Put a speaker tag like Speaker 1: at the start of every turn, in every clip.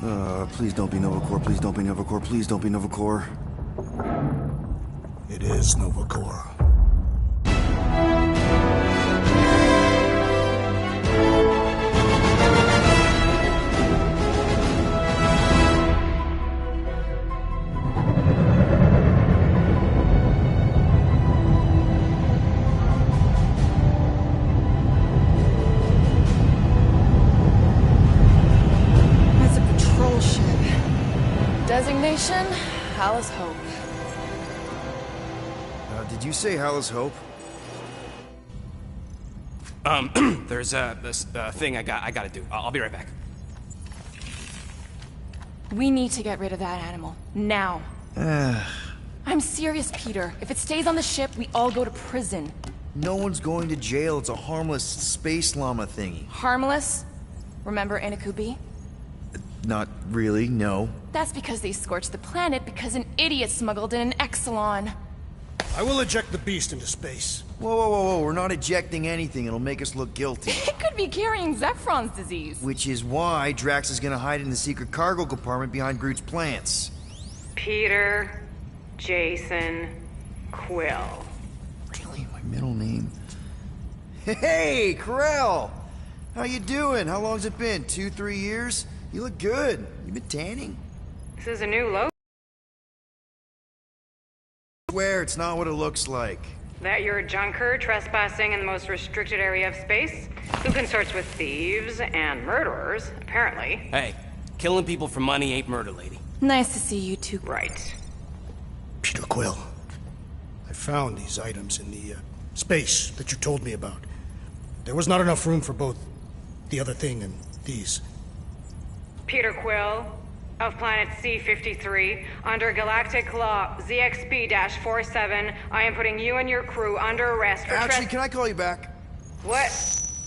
Speaker 1: Please don't be Novacore, please don't be Novacore, please don't be Novacore.
Speaker 2: It is Novacore.
Speaker 3: Designation, Hal's Hope.
Speaker 1: Did you say Hal's Hope?
Speaker 4: There's this thing I gotta do. I'll be right back.
Speaker 3: We need to get rid of that animal. Now. I'm serious, Peter. If it stays on the ship, we all go to prison.
Speaker 1: No one's going to jail. It's a harmless space llama thingy.
Speaker 3: Harmless? Remember Inakubi?
Speaker 1: Not really, no.
Speaker 3: That's because they scorched the planet because an idiot smuggled in an Exelon.
Speaker 2: I will eject the beast into space.
Speaker 1: Whoa, whoa, whoa, whoa. We're not ejecting anything. It'll make us look guilty.
Speaker 3: It could be carrying Zephron's disease.
Speaker 1: Which is why Drax is gonna hide in the secret cargo compartment behind Groot's plants.
Speaker 5: Peter, Jason, Quill.
Speaker 1: Really? My middle name? Hey, Krell! How you doing? How long's it been? 2-3 years? You look good. You been tanning?
Speaker 5: This is a new logo.
Speaker 1: I swear it's not what it looks like.
Speaker 5: That you're a junker trespassing in the most restricted area of space? Who consorts with thieves and murderers, apparently.
Speaker 4: Hey, killing people for money ain't murder, lady.
Speaker 3: Nice to see you two.
Speaker 5: Right.
Speaker 2: Peter Quill. I found these items in the space that you told me about. There was not enough room for both the other thing and these.
Speaker 5: Peter Quill, of planet C-53, under Galactic Law ZXB-47, I am putting you and your crew under arrest for
Speaker 1: Actually, can I call you back?
Speaker 5: What?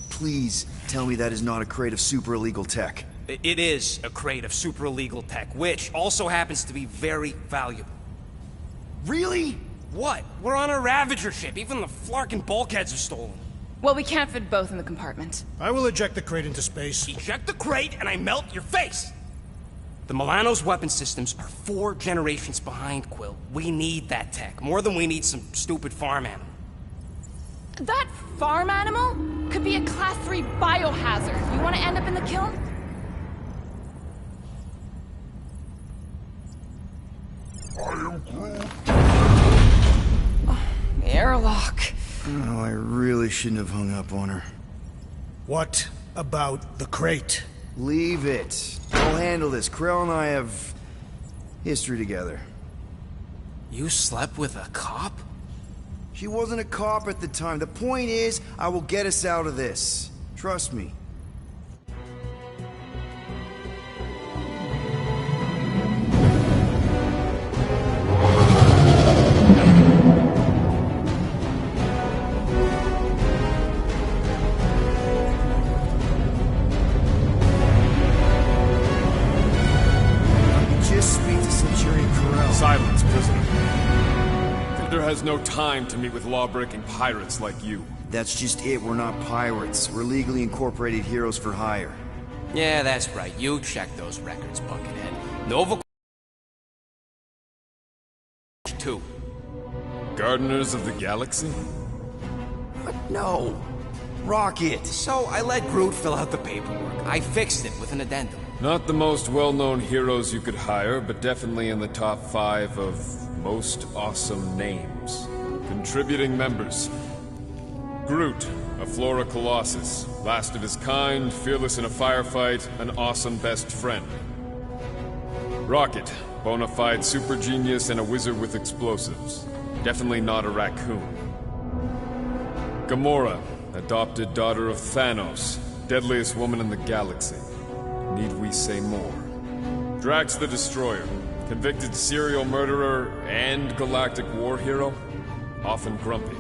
Speaker 1: Please tell me that is not a crate of super illegal tech.
Speaker 4: It is a crate of super illegal tech, which also happens to be very valuable.
Speaker 1: Really?
Speaker 4: What? We're on a Ravager ship. Even the flarkin' bulkheads are stolen.
Speaker 3: Well, we can't fit both in the compartment.
Speaker 2: I will eject the crate into space.
Speaker 4: Eject the crate and I melt your face! The Milano's weapon systems are 4 generations behind, Quill. We need that tech, more than we need some stupid farm animal.
Speaker 3: That farm animal could be a Class 3 biohazard. You want to end up in the kiln?
Speaker 1: I am Groot.
Speaker 3: Airlock.
Speaker 1: Oh, I really shouldn't have hung up on her.
Speaker 2: What about the crate?
Speaker 1: Leave it. I'll handle this. Krell and I have history together.
Speaker 4: You slept with a cop?
Speaker 1: She wasn't a cop at the time. The point is, I will get us out of this. Trust me.
Speaker 6: Silence, prisoner. Tinder has no time to meet with law-breaking pirates like you.
Speaker 1: That's just it. We're not pirates. We're legally incorporated heroes for hire.
Speaker 4: Yeah, that's right. You check those records, Buckethead. Nova 2.
Speaker 6: Gardeners of the Galaxy?
Speaker 1: What? No. Rocket.
Speaker 4: So I let Groot fill out the paperwork. I fixed it with an addendum.
Speaker 6: Not the most well-known heroes you could hire, but definitely in the top 5 of most awesome names. Contributing members. Groot, a Flora Colossus, last of his kind, fearless in a firefight, an awesome best friend. Rocket, bona fide super genius and a wizard with explosives. Definitely not a raccoon. Gamora, adopted daughter of Thanos, deadliest woman in the galaxy. Need we say more? Drax the Destroyer, convicted serial murderer and galactic war hero, often grumpy.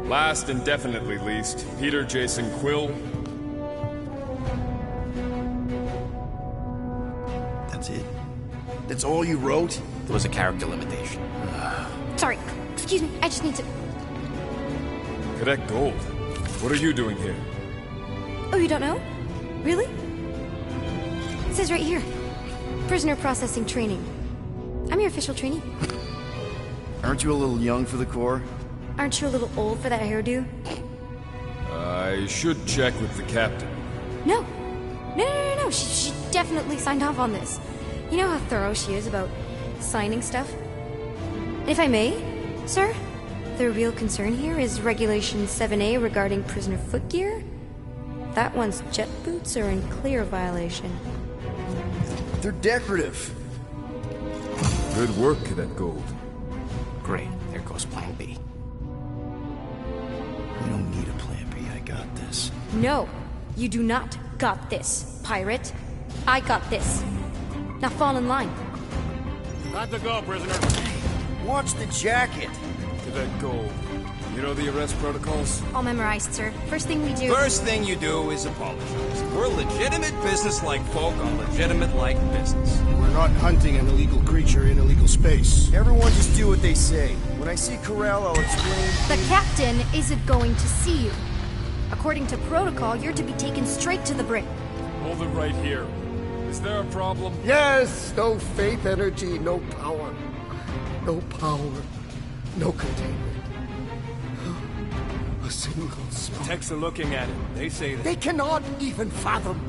Speaker 6: Last and definitely least, Peter Jason Quill.
Speaker 1: That's it? That's all you wrote?
Speaker 4: There was a character limitation.
Speaker 7: Sorry, excuse me, I just need to...
Speaker 6: Cadet Gold, what are you doing here?
Speaker 7: Oh, you don't know? Really? says right here. Prisoner processing training. I'm your official trainee.
Speaker 1: Aren't you a little young for the Corps?
Speaker 7: Aren't you a little old for that hairdo?
Speaker 6: I should check with the captain.
Speaker 7: No. No. She definitely signed off on this. You know how thorough she is about signing stuff? And if I may, sir, the real concern here is Regulation 7A regarding prisoner footgear. That one's jet boots are in clear violation.
Speaker 1: They're decorative.
Speaker 6: Good work, Cadet Gold.
Speaker 4: Great. There goes Plan B.
Speaker 1: You don't need a plan B. I got this.
Speaker 7: No, you do not got this, pirate. I got this. Now fall in line.
Speaker 8: Time to go, prisoner.
Speaker 1: Watch the jacket.
Speaker 6: Cadet Gold. You know the arrest protocols?
Speaker 7: All memorized, sir. First thing we do...
Speaker 4: First thing you do is apologize. We're legitimate business-like folk on legitimate-like business.
Speaker 2: We're not hunting an illegal creature in illegal space.
Speaker 1: Everyone just do what they say. When I see Corral, I'll explain.
Speaker 7: The captain isn't going to see you. According to protocol, you're to be taken straight to the brig.
Speaker 6: Hold it right here. Is there a problem?
Speaker 9: Yes! No faith energy, no power. No power, no containment. A single spark.
Speaker 8: Techs are looking at it. They say that.
Speaker 9: They cannot even fathom.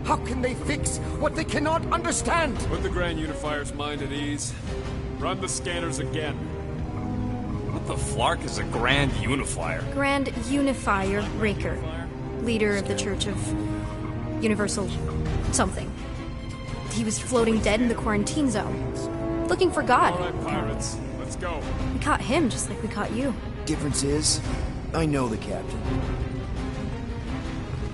Speaker 9: How can they fix what they cannot understand?
Speaker 6: Put the Grand Unifier's mind at ease. Run the scanners again.
Speaker 4: What the flark is a Grand Unifier?
Speaker 7: Grand Unifier Raker, leader of the Church of Universal something. He was floating dead in the quarantine zone, looking for God.
Speaker 6: All right, pirates. Let's go.
Speaker 7: We caught him just like we caught you.
Speaker 1: Difference is, I know the captain.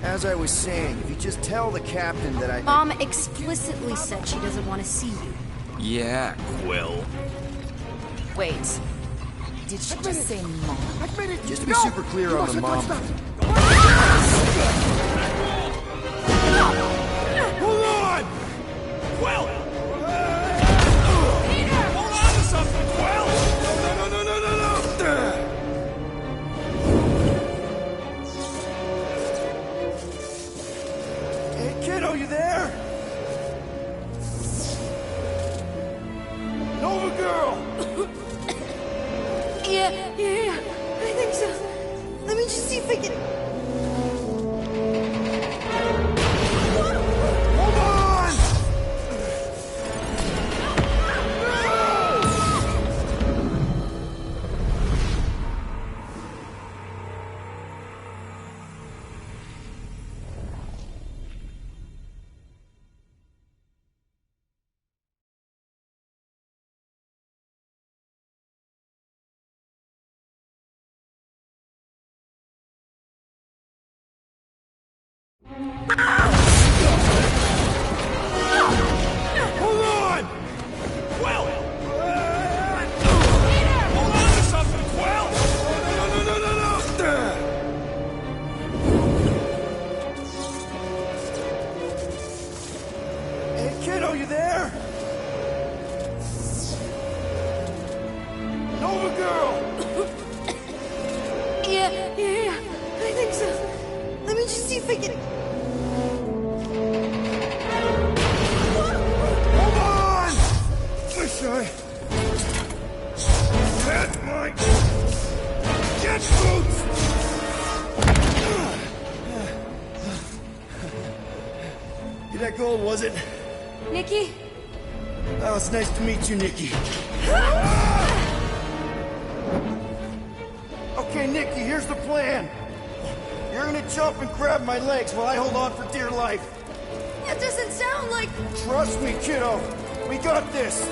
Speaker 1: As I was saying, if you just tell the captain that I...
Speaker 7: Mom explicitly said she doesn't want to see you.
Speaker 4: Yeah, Quill.
Speaker 3: Wait. Did she just say mom?
Speaker 9: Admit it!
Speaker 1: Just to be
Speaker 9: No!
Speaker 1: super clear
Speaker 9: You
Speaker 1: on the
Speaker 9: mustn't
Speaker 1: mom.
Speaker 9: touch that.
Speaker 8: Hold on! Quill! Hold on to something, Quill! No!
Speaker 1: Hey, kiddo, you there? Nova girl!
Speaker 7: Yeah. I think so. Let me just see if I can...
Speaker 1: Hold on!
Speaker 8: Hold on! Quill! Hold on to something, Quill!
Speaker 1: Hey, kiddo, you there? Nova girl!
Speaker 7: Yeah. I think so. Let me just see if I can...
Speaker 1: Hold on! Wish I had my jet boots! That gold, was it?
Speaker 7: Nikki?
Speaker 1: Oh, it's nice to meet you, Nikki. Okay, Nikki, here's the plan. You're gonna jump and grab my legs while I hold on for dear life.
Speaker 7: That doesn't sound like...
Speaker 1: Trust me, kiddo. We got this.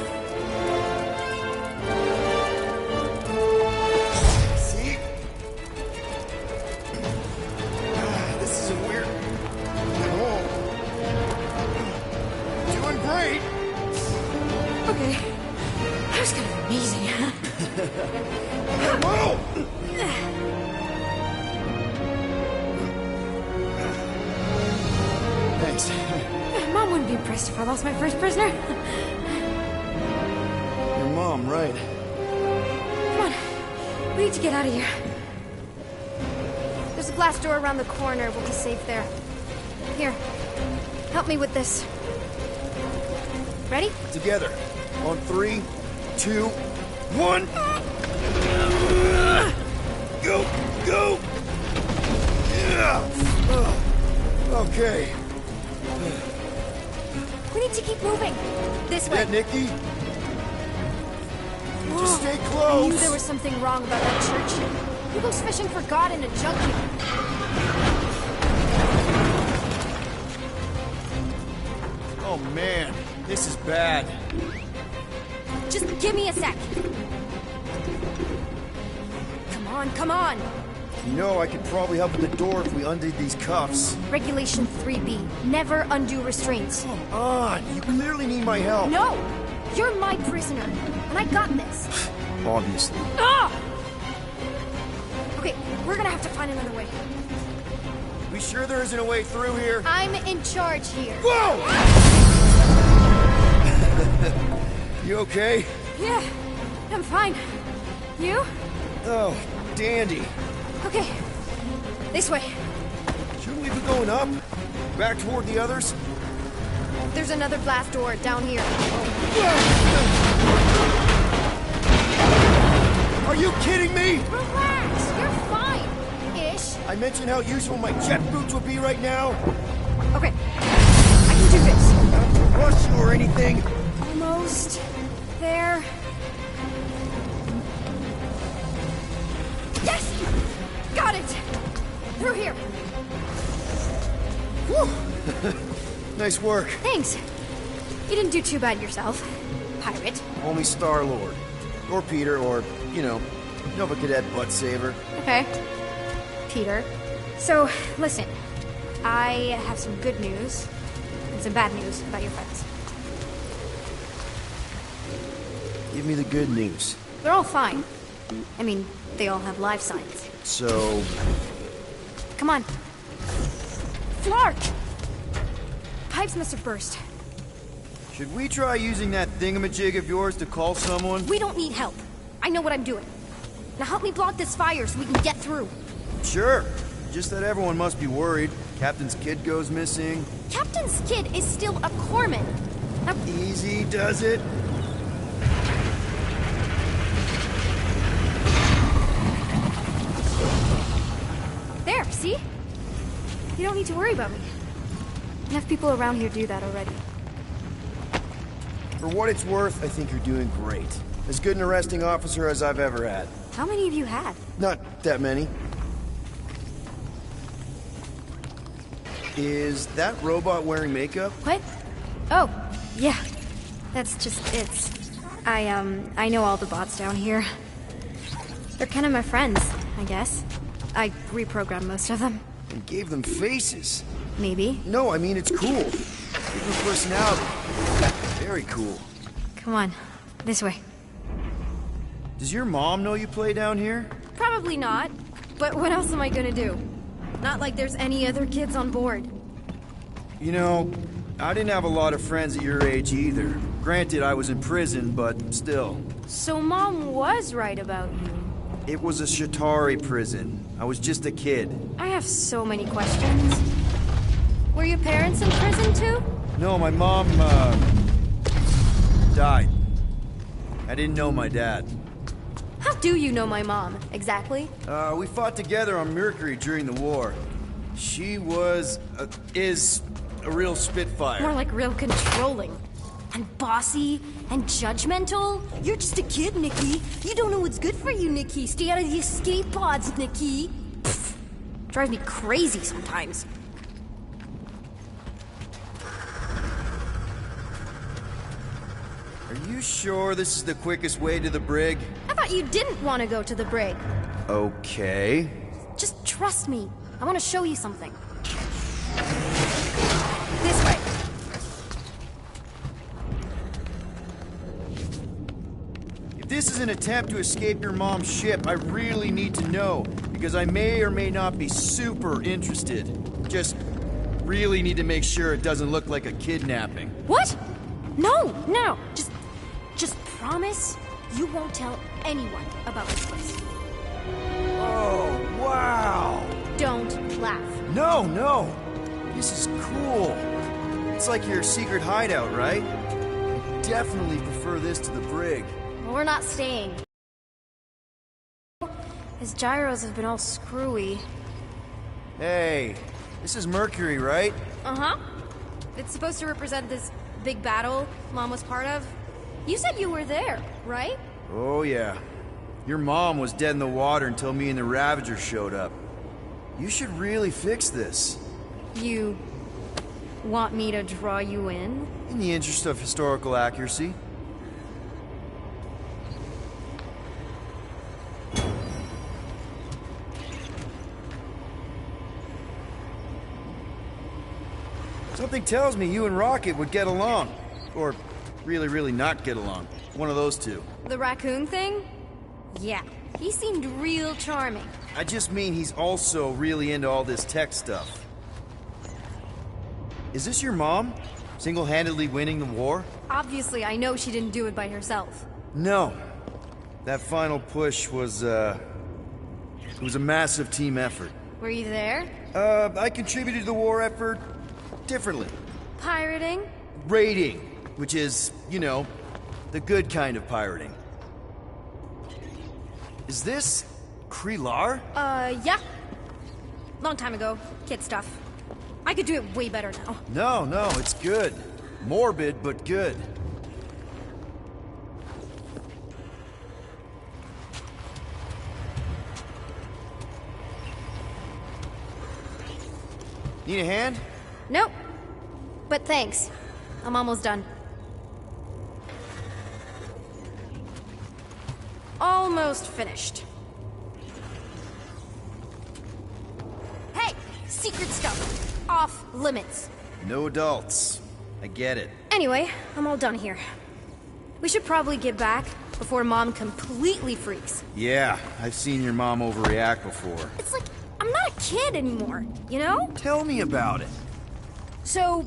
Speaker 1: See? This is a weird... Oh. Doing great.
Speaker 7: Okay. That was kind of amazing, huh?
Speaker 1: Whoa! Thanks.
Speaker 7: Mom wouldn't be impressed if I lost my first prisoner.
Speaker 1: Your mom, right?
Speaker 7: Come on. We need to get out of here. There's a glass door around the corner. We'll be safe there. Here. Help me with this. Ready?
Speaker 1: Together. On 3, 2, 1. Go! Go! Okay.
Speaker 7: We need to keep moving. This way.
Speaker 1: Yeah, Nikki? Just stay
Speaker 7: I knew
Speaker 1: close.
Speaker 7: there was something wrong about that church. Who goes fishing for God in a junkyard?
Speaker 1: Oh man, this is bad.
Speaker 7: Just give me a sec. Come on, come on.
Speaker 1: You know, I could probably help with the door if we undid these cuffs.
Speaker 7: Regulation 3B. Never undo restraints.
Speaker 1: Come on, you clearly need my help.
Speaker 7: No! You're my prisoner, and I got this.
Speaker 1: Obviously.
Speaker 7: Ah! Okay, we're gonna have to find another way.
Speaker 1: We sure there isn't a way through here?
Speaker 7: I'm in charge here.
Speaker 1: Whoa! You okay?
Speaker 7: Yeah, I'm fine. You?
Speaker 1: Oh, dandy.
Speaker 7: Okay, this way.
Speaker 1: Shouldn't we be going up? Back toward the others?
Speaker 7: There's another blast door down here.
Speaker 1: Are you kidding me?
Speaker 7: Relax, you're fine. Ish.
Speaker 1: I mentioned how useful my jet boots would be right now.
Speaker 7: Okay, I can do this.
Speaker 1: Not to rush you or anything.
Speaker 7: Almost there. Yes! Got it! Through here.
Speaker 1: Whew. Nice work.
Speaker 7: Thanks. You didn't do too bad yourself, pirate.
Speaker 1: Only Star-Lord. Or Peter, or, you know, Nova Cadet Butt Saver.
Speaker 7: Okay. Peter. So, listen. I have some good news and some bad news about your friends.
Speaker 1: Give me the good news.
Speaker 7: They're all fine. I mean, they all have life signs.
Speaker 1: So,
Speaker 7: Come on. Flark! Pipes must have burst.
Speaker 1: should we try using that thingamajig of yours to call someone?
Speaker 7: We don't need help. I know what I'm doing. Now help me block this fire so we can get through.
Speaker 1: Sure. Just that everyone must be worried. Captain's kid goes missing.
Speaker 7: Captain's kid is still a corpsman. Now,
Speaker 1: Easy does it.
Speaker 7: there, see? You don't need to worry about me. Enough people around here do that already.
Speaker 1: For what it's worth, I think you're doing great. As good an arresting officer as I've ever had.
Speaker 7: How many have you had?
Speaker 1: Not that many. Is that robot wearing makeup?
Speaker 7: What? Oh, yeah. That's just it. I know all the bots down here. They're kind of my friends, I guess. I reprogrammed most of them.
Speaker 1: And gave them faces.
Speaker 7: Maybe.
Speaker 1: No, I mean it's cool. Give them personality. Very cool.
Speaker 7: Come on. This way.
Speaker 1: Does your mom know you play down here?
Speaker 7: Probably not. But what else am I gonna do? Not like there's any other kids on board.
Speaker 1: You know, I didn't have a lot of friends at your age either. Granted, I was in prison, but still.
Speaker 7: So Mom was right about you.
Speaker 1: It was a Shatari prison. I was just a kid.
Speaker 7: I have so many questions. Were your parents in prison too?
Speaker 1: No, my mom, died. I didn't know my dad.
Speaker 7: How do you know my mom, exactly?
Speaker 1: We fought together on Mercury during the war. She is a real spitfire.
Speaker 7: More like real controlling. And bossy and judgmental. You're just a kid, Nikki. You don't know what's good for you, Nikki. Stay out of the escape pods, Nikki. Pfft. Drives me crazy sometimes.
Speaker 1: Are you sure this is the quickest way to the brig?
Speaker 7: I thought you didn't want to go to the brig.
Speaker 1: Okay.
Speaker 7: Just trust me. I want to show you something. This way.
Speaker 1: If this is an attempt to escape your mom's ship, I really need to know, because I may or may not be super interested. Just really need to make sure it doesn't look like a kidnapping.
Speaker 7: What? No. Just promise you won't tell anyone about this place.
Speaker 1: Oh, wow!
Speaker 7: Don't laugh.
Speaker 1: No! This is cool. It's like your secret hideout, right? Definitely prefer this to the brig.
Speaker 7: Well, we're not staying. His gyros have been all screwy.
Speaker 1: Hey, this is Mercury, right?
Speaker 7: Uh-huh. It's supposed to represent this big battle Mom was part of. You said you were there, right?
Speaker 1: Oh, yeah. Your mom was dead in the water until me and the Ravager showed up. You should really fix this.
Speaker 7: You want me to draw you in?
Speaker 1: In the interest of historical accuracy. Something tells me you and Rocket would get along. Or really not get along. One of those two.
Speaker 7: The raccoon thing? Yeah, he seemed real charming.
Speaker 1: I just mean he's also really into all this tech stuff. Is this your mom? Single-handedly winning the war?
Speaker 7: Obviously, I know she didn't do it by herself.
Speaker 1: No. That final push was, it was a massive team effort.
Speaker 7: Were you there?
Speaker 1: I contributed to the war effort differently.
Speaker 7: Pirating?
Speaker 1: Raiding, which is, you know, the good kind of pirating. Is this Krelar?
Speaker 7: Yeah. Long time ago. Kid stuff. I could do it way better now.
Speaker 1: No, it's good. Morbid, but good. Need a hand?
Speaker 7: Nope. But thanks. I'm almost done. Almost finished. Hey! Secret stuff. Off limits.
Speaker 1: No adults. I get it.
Speaker 7: Anyway, I'm all done here. We should probably get back before Mom completely freaks.
Speaker 1: Yeah, I've seen your mom overreact before.
Speaker 7: It's like, I'm not a kid anymore, you know?
Speaker 1: Tell me about it.
Speaker 7: So,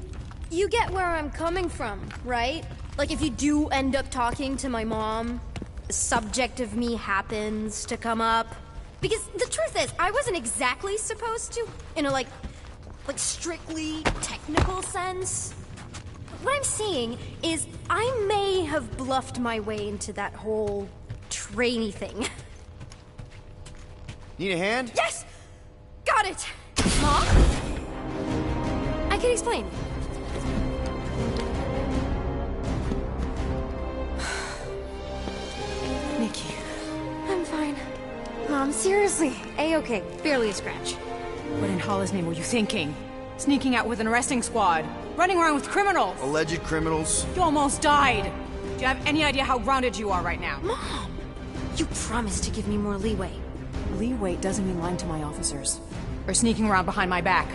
Speaker 7: you get where I'm coming from, right? Like, if you do end up talking to my mom, the subject of me happens to come up. Because the truth is, I wasn't exactly supposed to, in a, like strictly technical sense. What I'm saying is, I may have bluffed my way into that whole trainee thing.
Speaker 1: Need a hand?
Speaker 7: Yes! Got it! Mom? I can explain.
Speaker 3: Nikki.
Speaker 7: I'm fine. Mom, seriously. A-okay. Barely a scratch.
Speaker 3: What in Hollis' name were you thinking? Sneaking out with an arresting squad? Running around with criminals?
Speaker 1: Alleged criminals?
Speaker 3: You almost died! Do you have any idea how grounded you are right now?
Speaker 7: Mom! You promised to give me more leeway.
Speaker 3: Leeway doesn't mean lying to my officers. Or sneaking around behind my back.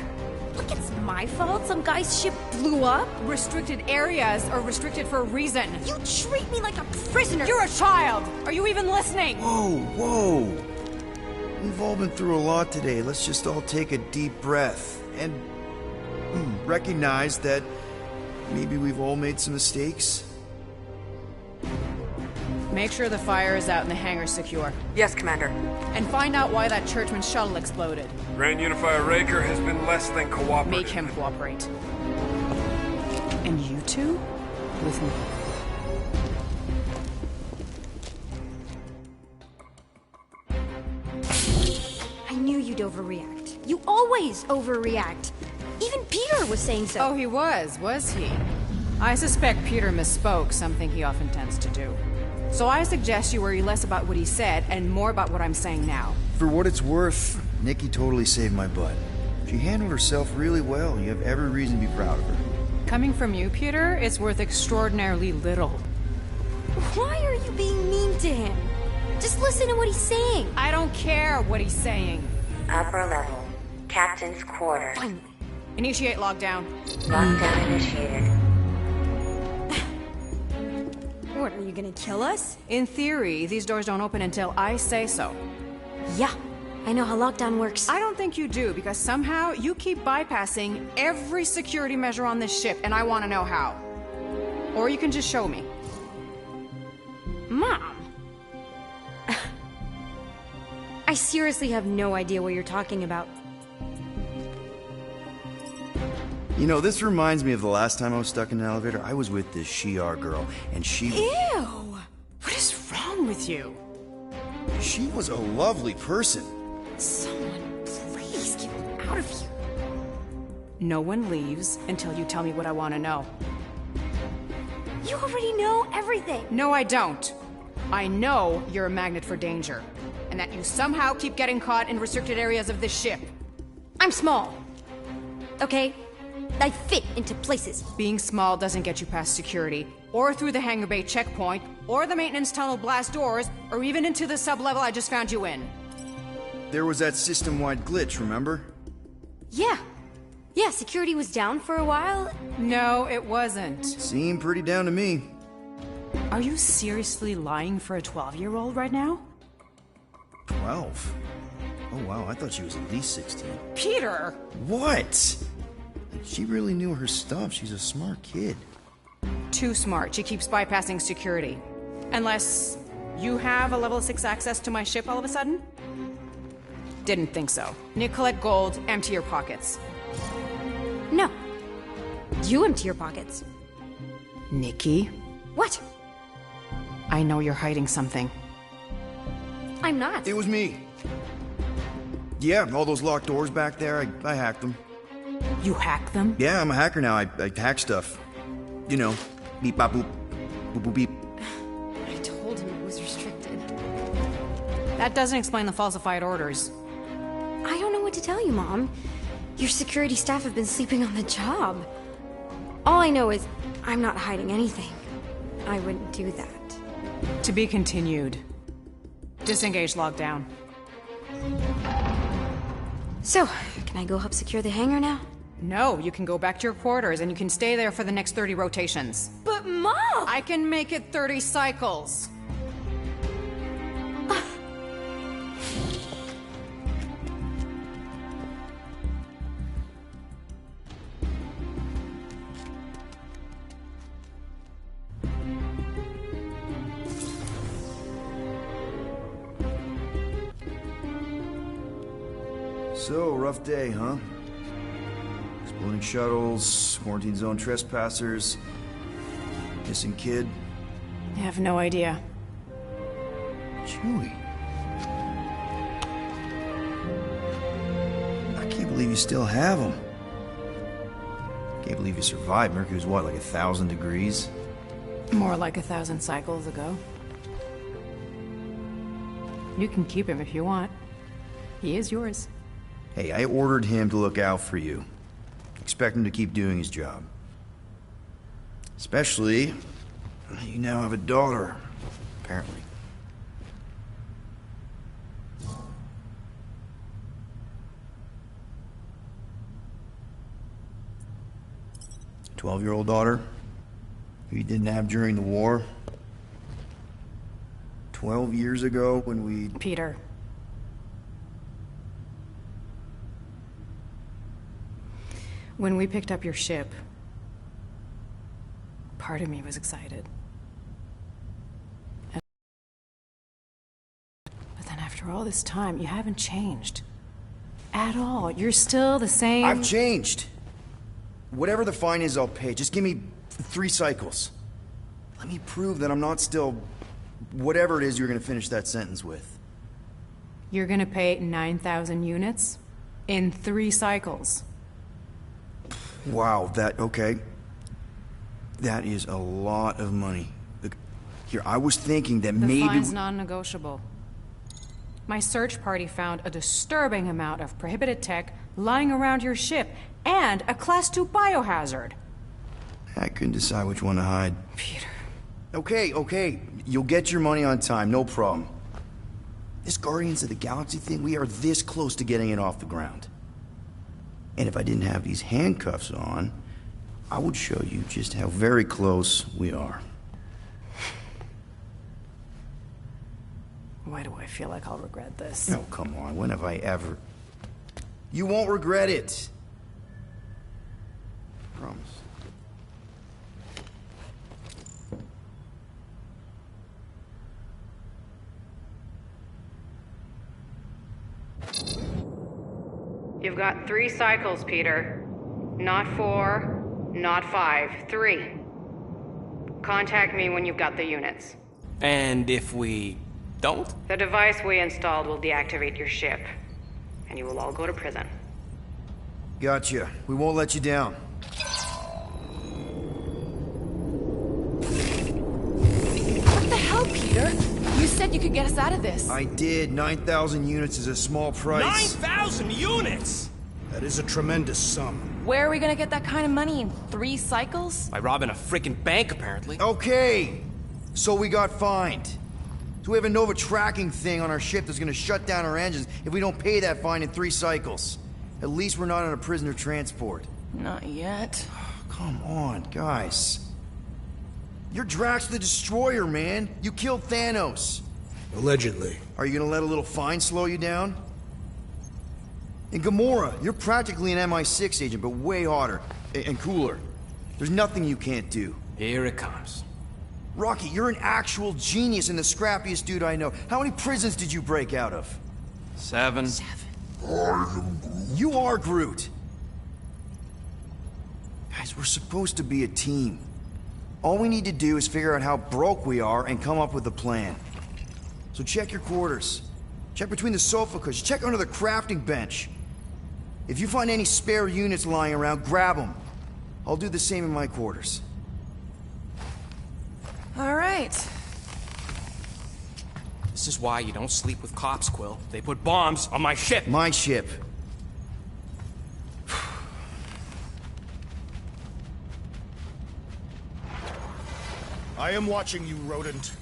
Speaker 7: Look, it's my fault some guy's ship blew up.
Speaker 3: Restricted areas are restricted for a reason.
Speaker 7: You treat me like a prisoner!
Speaker 3: You're a child! Are you even listening?
Speaker 1: Whoa. We've all been through a lot today. Let's just all take a deep breath and recognize that maybe we've all made some mistakes.
Speaker 3: Make sure the fire is out and the hangar's secure.
Speaker 10: Yes, Commander.
Speaker 3: And find out why that churchman's shuttle exploded.
Speaker 8: Grand Unifier Raker has been less than cooperative.
Speaker 3: Make him cooperate. And you two? With me.
Speaker 7: I knew you'd overreact. You always overreact. Even Peter was saying so.
Speaker 3: Oh, he was he? I suspect Peter misspoke, something he often tends to do. So I suggest you worry less about what he said and more about what I'm saying now.
Speaker 1: For what it's worth, Nikki totally saved my butt. She handled herself really well. You have every reason to be proud of her.
Speaker 3: Coming from you, Peter, it's worth extraordinarily little.
Speaker 7: Why are you being mean to him? Just listen to what he's saying.
Speaker 3: I don't care what he's saying.
Speaker 11: Upper level. Captain's quarters.
Speaker 7: Finally.
Speaker 3: Initiate lockdown.
Speaker 11: Lockdown initiated.
Speaker 7: What, are you gonna kill us?
Speaker 3: In theory, these doors don't open until I say so.
Speaker 7: Yeah, I know how lockdown works.
Speaker 3: I don't think you do, because somehow you keep bypassing every security measure on this ship, and I want to know how. Or you can just show me.
Speaker 7: Mom! I seriously have no idea what you're talking about.
Speaker 1: You know, this reminds me of the last time I was stuck in an elevator. I was with this Shi'ar girl, and she...
Speaker 3: Ew! What is wrong with you?
Speaker 1: She was a lovely person.
Speaker 7: Someone, please get me out of here.
Speaker 3: No one leaves until you tell me what I want to know.
Speaker 7: You already know everything.
Speaker 3: No, I don't. I know you're a magnet for danger, and that you somehow keep getting caught in restricted areas of this ship.
Speaker 7: I'm small. Okay? I fit into places.
Speaker 3: Being small doesn't get you past security, or through the hangar bay checkpoint, or the maintenance tunnel blast doors, or even into the sub-level I just found you in.
Speaker 1: There was that system-wide glitch, remember?
Speaker 7: Yeah. Yeah, security was down for a while.
Speaker 3: No, it wasn't.
Speaker 1: Seemed pretty down to me.
Speaker 3: Are you seriously lying for a 12-year-old right now?
Speaker 1: 12? Oh wow, I thought she was at least 16.
Speaker 3: Peter!
Speaker 1: What? She really knew her stuff. She's a smart kid.
Speaker 3: Too smart. She keeps bypassing security. Unless you have a level 6 access to my ship all of a sudden? Didn't think so. Nicolette Gold, empty your pockets.
Speaker 7: No. You empty your pockets.
Speaker 3: Nikki?
Speaker 7: What?
Speaker 3: I know you're hiding something.
Speaker 7: I'm not.
Speaker 1: It was me. Yeah, all those locked doors back there, I hacked them.
Speaker 3: You hacked them?
Speaker 1: Yeah, I'm a hacker now. I hack stuff. You know, beep bop boop, boop boop beep.
Speaker 7: I told him it was restricted.
Speaker 3: That doesn't explain the falsified orders.
Speaker 7: I don't know what to tell you, Mom. Your security staff have been sleeping on the job. All I know is I'm not hiding anything. I wouldn't do that.
Speaker 3: To be continued. Disengage lockdown.
Speaker 7: So, can I go help secure the hangar now?
Speaker 3: No, you can go back to your quarters and you can stay there for the next 30 rotations.
Speaker 7: But Mom!
Speaker 3: I can make it 30 cycles.
Speaker 1: So, rough day, huh? Exploding shuttles, quarantine zone trespassers, missing kid.
Speaker 3: I have no idea.
Speaker 1: Chewie. I can't believe you still have him. Can't believe you survived. Mercury was what, like 1,000 degrees?
Speaker 3: More like 1,000 cycles ago. You can keep him if you want. He is yours.
Speaker 1: Hey, I ordered him to look out for you. Expect him to keep doing his job. Especially, you now have a daughter, apparently. A 12-year-old daughter who you didn't have during the war. 12 years ago when we...
Speaker 3: Peter. When we picked up your ship, part of me was excited. But then after all this time, you haven't changed. At all. You're still the same...
Speaker 1: I've changed. Whatever the fine is, I'll pay. Just give me 3 cycles. Let me prove that I'm not still... whatever it is you're gonna finish that sentence with.
Speaker 3: You're gonna pay 9,000 units in 3 cycles.
Speaker 1: Wow, okay. That is a lot of money. Look, here, I was thinking that
Speaker 3: The
Speaker 1: maybe...
Speaker 3: fine's non-negotiable. My search party found a disturbing amount of prohibited tech lying around your ship, and a Class 2 biohazard.
Speaker 1: I couldn't decide which one to hide.
Speaker 3: Peter.
Speaker 1: Okay. You'll get your money on time, no problem. This Guardians of the Galaxy thing, we are this close to getting it off the ground. And if I didn't have these handcuffs on, I would show you just how very close we are.
Speaker 3: Why do I feel like I'll regret this?
Speaker 1: Oh, come on. When have I ever... You won't regret it. I promise.
Speaker 5: You've got 3 cycles, Peter. Not 4, not 5, 3. Contact me when you've got the units.
Speaker 4: And if we don't?
Speaker 5: The device we installed will deactivate your ship, and you will all go to prison.
Speaker 1: Gotcha. We won't let you down.
Speaker 3: What the hell, Peter? You said you could get us out of this.
Speaker 1: I did. 9,000 units is a small price.
Speaker 4: 9,000 units?!
Speaker 2: That is a tremendous sum.
Speaker 3: Where are we gonna get that kind of money in 3 cycles?
Speaker 4: By robbing a freaking bank, apparently.
Speaker 1: Okay, so we got fined. So we have a Nova tracking thing on our ship that's gonna shut down our engines if we don't pay that fine in 3 cycles. At least we're not on a prisoner transport.
Speaker 3: Not yet.
Speaker 1: Come on, guys. You're Drax the Destroyer, man. You killed Thanos.
Speaker 2: Allegedly.
Speaker 1: Are you gonna let a little fine slow you down? And Gamora, you're practically an MI6 agent, but way hotter and cooler. There's nothing you can't do.
Speaker 4: Here it comes.
Speaker 1: Rocky, you're an actual genius and the scrappiest dude I know. How many prisons did you break out of?
Speaker 4: 7.
Speaker 1: You are Groot. Guys, we're supposed to be a team. All we need to do is figure out how broke we are and come up with a plan. So check your quarters. Check between the sofa cushions. Check under the crafting bench. If you find any spare units lying around, grab them. I'll do the same in my quarters.
Speaker 3: All right.
Speaker 4: This is why you don't sleep with cops, Quill. They put bombs on my ship.
Speaker 1: My ship.
Speaker 2: I am watching you, rodent.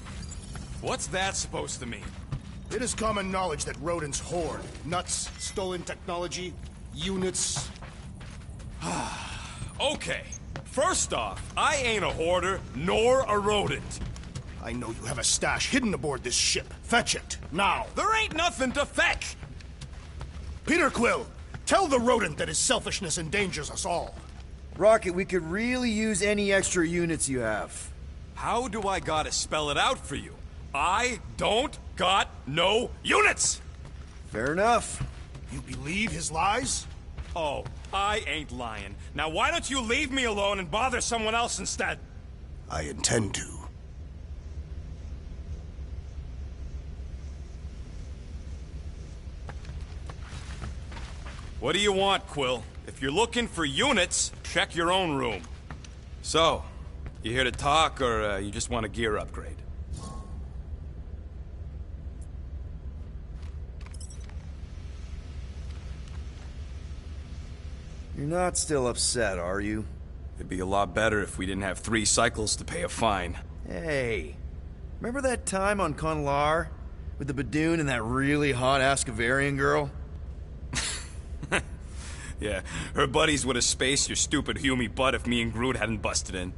Speaker 8: What's that supposed to mean?
Speaker 2: It is common knowledge that rodents hoard nuts, stolen technology, units.
Speaker 8: Okay. First off, I ain't a hoarder, nor a rodent.
Speaker 2: I know you have a stash hidden aboard this ship. Fetch it, now.
Speaker 8: There ain't nothing to fetch!
Speaker 2: Peter Quill, tell the rodent that his selfishness endangers us all.
Speaker 1: Rocket, we could really use any extra units you have.
Speaker 8: How do I gotta spell it out for you? I don't got no units!
Speaker 1: Fair enough.
Speaker 2: You believe his lies?
Speaker 8: Oh, I ain't lying. Now why don't you leave me alone and bother someone else instead?
Speaker 2: I intend to.
Speaker 8: What do you want, Quill? If you're looking for units, check your own room. So, you here to talk, or you just want a gear upgrade?
Speaker 1: You're not still upset, are you?
Speaker 8: It'd be a lot better if we didn't have 3 cycles to pay a fine.
Speaker 1: Hey, remember that time on Conlar? With the Badoon and that really hot Ascavarian girl?
Speaker 8: Yeah, her buddies would have spaced your stupid Humy butt if me and Groot hadn't busted in.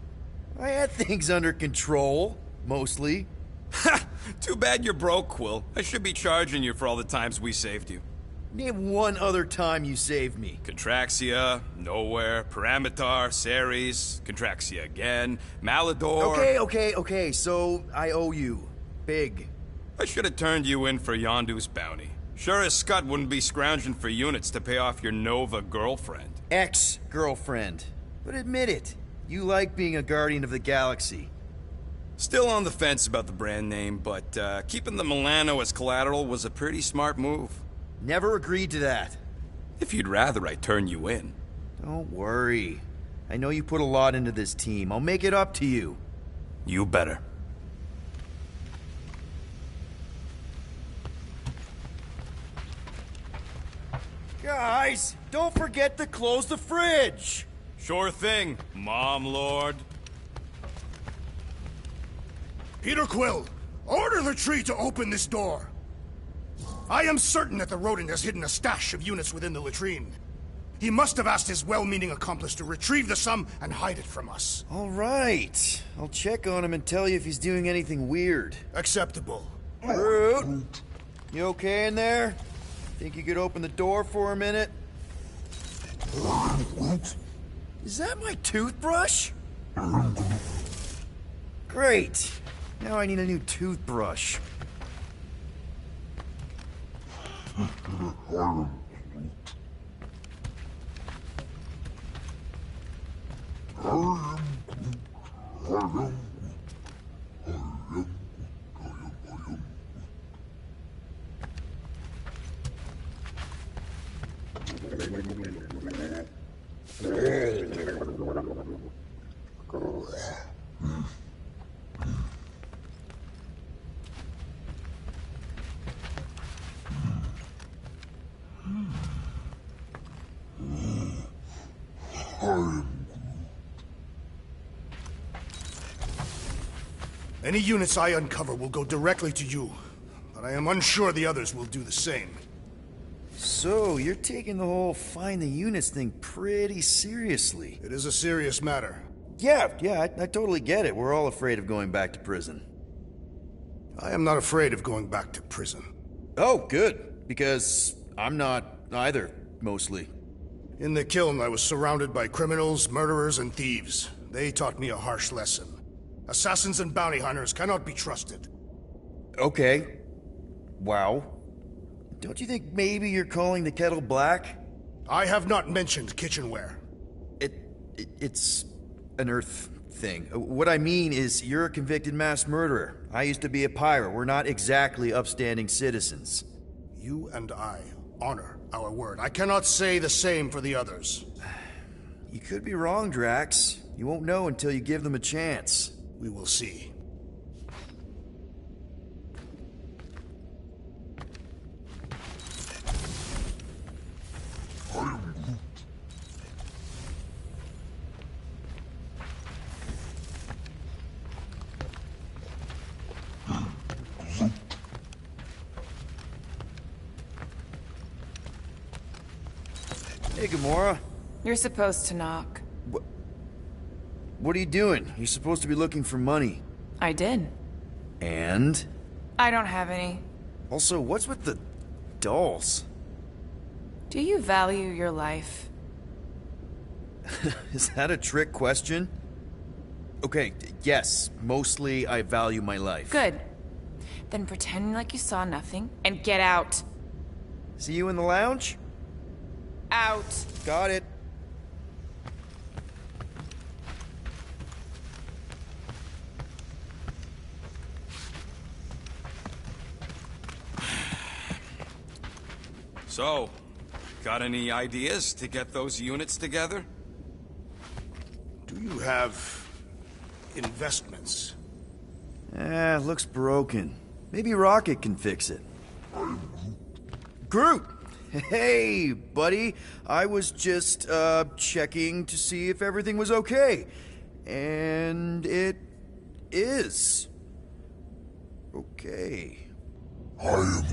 Speaker 1: I had things under control, mostly.
Speaker 8: Ha! Too bad you're broke, Quill. I should be charging you for all the times we saved you.
Speaker 1: Name one other time you saved me.
Speaker 8: Contraxia, Nowhere, Paramitar, Ceres, Contraxia again, Malador...
Speaker 1: Okay, so I owe you. Big.
Speaker 8: I should have turned you in for Yondu's bounty. Sure as Scott wouldn't be scrounging for units to pay off your Nova girlfriend.
Speaker 1: Ex-girlfriend. But admit it, you like being a Guardian of the Galaxy.
Speaker 8: Still on the fence about the brand name, but keeping the Milano as collateral was a pretty smart move.
Speaker 1: Never agreed to that.
Speaker 8: If you'd rather I turn you in.
Speaker 1: Don't worry. I know you put a lot into this team. I'll make it up to you.
Speaker 8: You better.
Speaker 1: Guys, don't forget to close the fridge!
Speaker 8: Sure thing, Mom Lord.
Speaker 2: Peter Quill, order the tree to open this door. I am certain that the rodent has hidden a stash of units within the latrine. He must have asked his well-meaning accomplice to retrieve the sum and hide it from us.
Speaker 1: All right. I'll check on him and tell you if he's doing anything weird.
Speaker 2: Acceptable.
Speaker 1: Groot, you okay in there? Think you could open the door for a minute? Is that my toothbrush? Great. Now I need a new toothbrush.
Speaker 2: Any units I uncover will go directly to you, but I am unsure the others will do the same.
Speaker 1: So, you're taking the whole find the units thing pretty seriously.
Speaker 2: It is a serious matter.
Speaker 1: Yeah, I totally get it. We're all afraid of going back to prison.
Speaker 2: I am not afraid of going back to prison.
Speaker 1: Oh, good. Because I'm not either, mostly.
Speaker 2: In the kiln, I was surrounded by criminals, murderers, and thieves. They taught me a harsh lesson. Assassins and bounty hunters cannot be trusted.
Speaker 1: Okay. Wow. Don't you think maybe you're calling the kettle black?
Speaker 2: I have not mentioned kitchenware.
Speaker 1: It's an Earth thing. What I mean is, you're a convicted mass murderer. I used to be a pirate. We're not exactly upstanding citizens.
Speaker 2: You and I honor our word. I cannot say the same for the others.
Speaker 1: You could be wrong, Drax. You won't know until you give them a chance.
Speaker 2: We will see.
Speaker 1: Hey, Gamora.
Speaker 3: You're supposed to knock.
Speaker 1: What are you doing? You're supposed to be looking for money.
Speaker 3: I did.
Speaker 1: And?
Speaker 3: I don't have any.
Speaker 1: Also, what's with the dolls?
Speaker 3: Do you value your life?
Speaker 1: Is that a trick question? Okay, yes, mostly I value my life.
Speaker 3: Good. Then pretend like you saw nothing and get out.
Speaker 1: See you in the lounge?
Speaker 3: Out.
Speaker 1: Got it.
Speaker 8: So, got any ideas to get those units together?
Speaker 2: Do you have investments?
Speaker 1: Looks broken. Maybe Rocket can fix it. Groot! Hey, buddy. I was just, checking to see if everything was okay. And it is. Okay.
Speaker 9: I am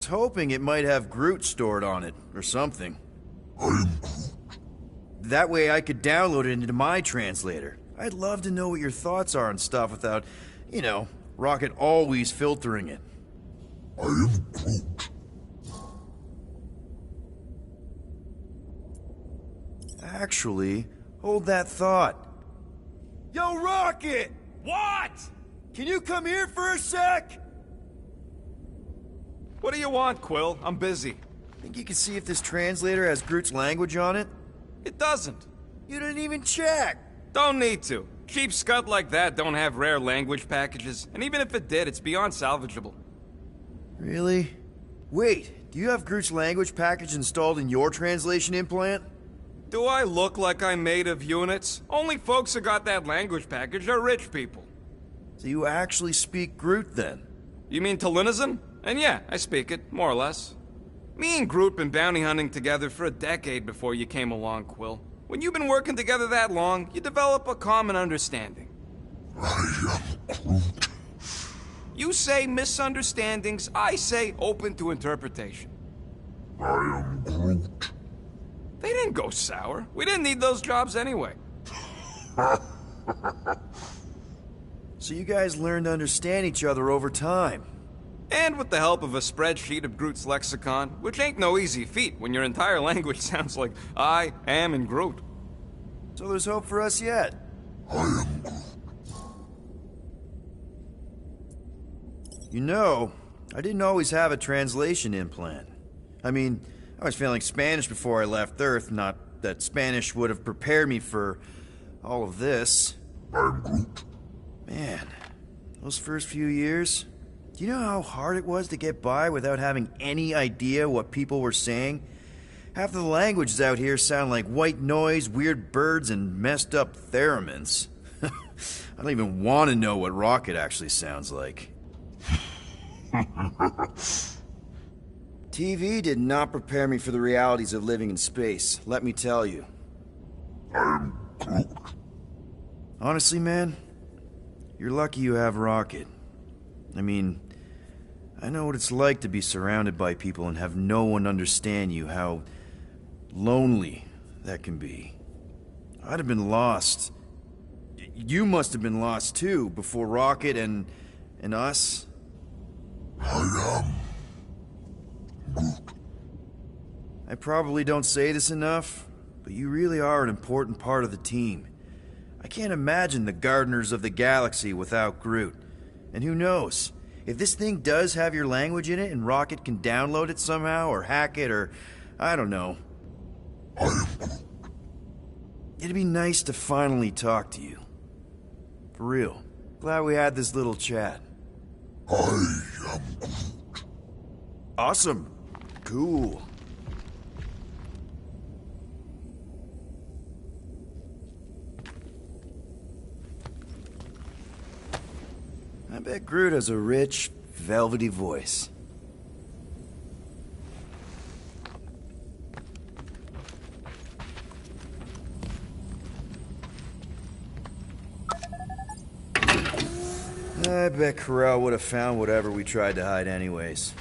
Speaker 1: I was hoping it might have Groot stored on it, or something.
Speaker 9: I am Groot.
Speaker 1: That way I could download it into my translator. I'd love to know what your thoughts are on stuff without, you know, Rocket always filtering it.
Speaker 9: I am Groot.
Speaker 1: Actually, hold that thought. Yo, Rocket!
Speaker 8: What?
Speaker 1: Can you come here for a sec?
Speaker 8: What do you want, Quill? I'm busy.
Speaker 1: Think you can see if this translator has Groot's language on it?
Speaker 8: It doesn't.
Speaker 1: You didn't even check!
Speaker 8: Don't need to. Cheap scut like that don't have rare language packages, and even if it did, it's beyond salvageable.
Speaker 1: Really? Wait, do you have Groot's language package installed in your translation implant?
Speaker 8: Do I look like I'm made of units? Only folks who got that language package are rich people.
Speaker 1: So you actually speak Groot then?
Speaker 8: You mean Talinisan? And yeah, I speak it, more or less. Me and Groot been bounty hunting together for a decade before you came along, Quill. When you've been working together that long, you develop a common understanding.
Speaker 9: I am Groot.
Speaker 8: You say misunderstandings, I say open to interpretation.
Speaker 9: I am Groot.
Speaker 8: They didn't go sour. We didn't need those jobs anyway.
Speaker 1: So you guys learned to understand each other over time.
Speaker 8: And with the help of a spreadsheet of Groot's lexicon, which ain't no easy feat when your entire language sounds like I am in Groot.
Speaker 1: So there's hope for us yet.
Speaker 9: I am Groot.
Speaker 1: You know, I didn't always have a translation implant. I mean, I was failing Spanish before I left Earth, not that Spanish would have prepared me for all of this.
Speaker 10: I'm Groot.
Speaker 1: Man, those first few years, do you know how hard it was to get by without having any idea what people were saying? Half of the languages out here sound like white noise, weird birds, and messed up theremins. I don't even want to know what Rocket actually sounds like. TV did not prepare me for the realities of living in space, let me tell you.
Speaker 10: I'm Groot.
Speaker 1: Honestly, man, you're lucky you have Rocket. I mean, I know what it's like to be surrounded by people and have no one understand you, how lonely that can be. I'd have been lost. You must have been lost too, before Rocket and us.
Speaker 10: I am Groot.
Speaker 1: I probably don't say this enough, but you really are an important part of the team. I can't imagine the Gardeners of the Galaxy without Groot. And who knows? If this thing does have your language in it and Rocket can download it somehow or hack it or... I don't know.
Speaker 10: I am Groot.
Speaker 1: It'd be nice to finally talk to you. For real. Glad we had this little chat.
Speaker 10: I am Groot.
Speaker 1: Awesome. Cool. I bet Groot has a rich, velvety voice. I bet Corral would have found whatever we tried to hide anyways.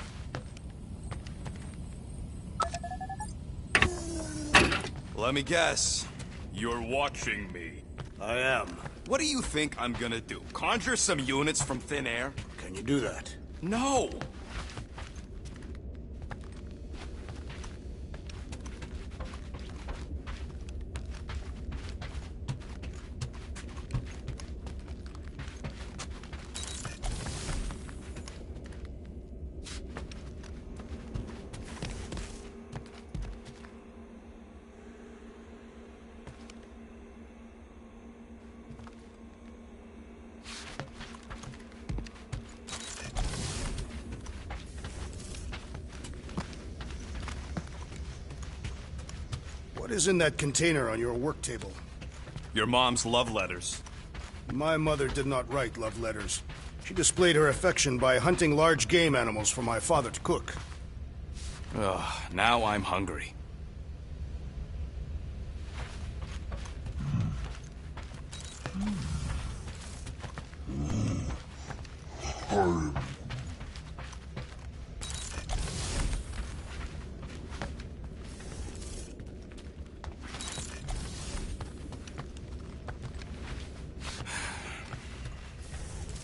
Speaker 8: Let me guess. You're watching me.
Speaker 2: I am.
Speaker 8: What do you think I'm gonna do? Conjure some units from thin air?
Speaker 2: Can you do that?
Speaker 8: No!
Speaker 2: What is in that container on your work table?
Speaker 8: Your mom's love letters.
Speaker 2: My mother did not write love letters. She displayed her affection by hunting large game animals for my father to cook.
Speaker 8: Ugh, now I'm hungry.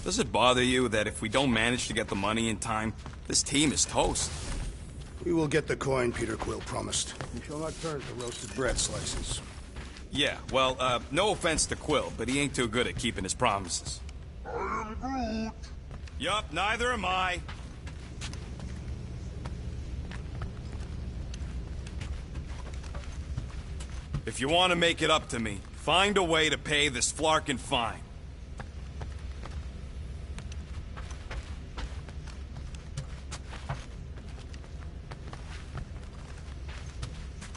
Speaker 8: Does it bother you that if we don't manage to get the money in time, this team is toast?
Speaker 2: We will get the coin Peter Quill promised. We shall not turn to roasted bread slices.
Speaker 8: Yeah, well, no offense to Quill, but he ain't too good at keeping his promises.
Speaker 10: I am Groot.
Speaker 8: Yup, neither am I. If you want to make it up to me, find a way to pay this flarkin' fine.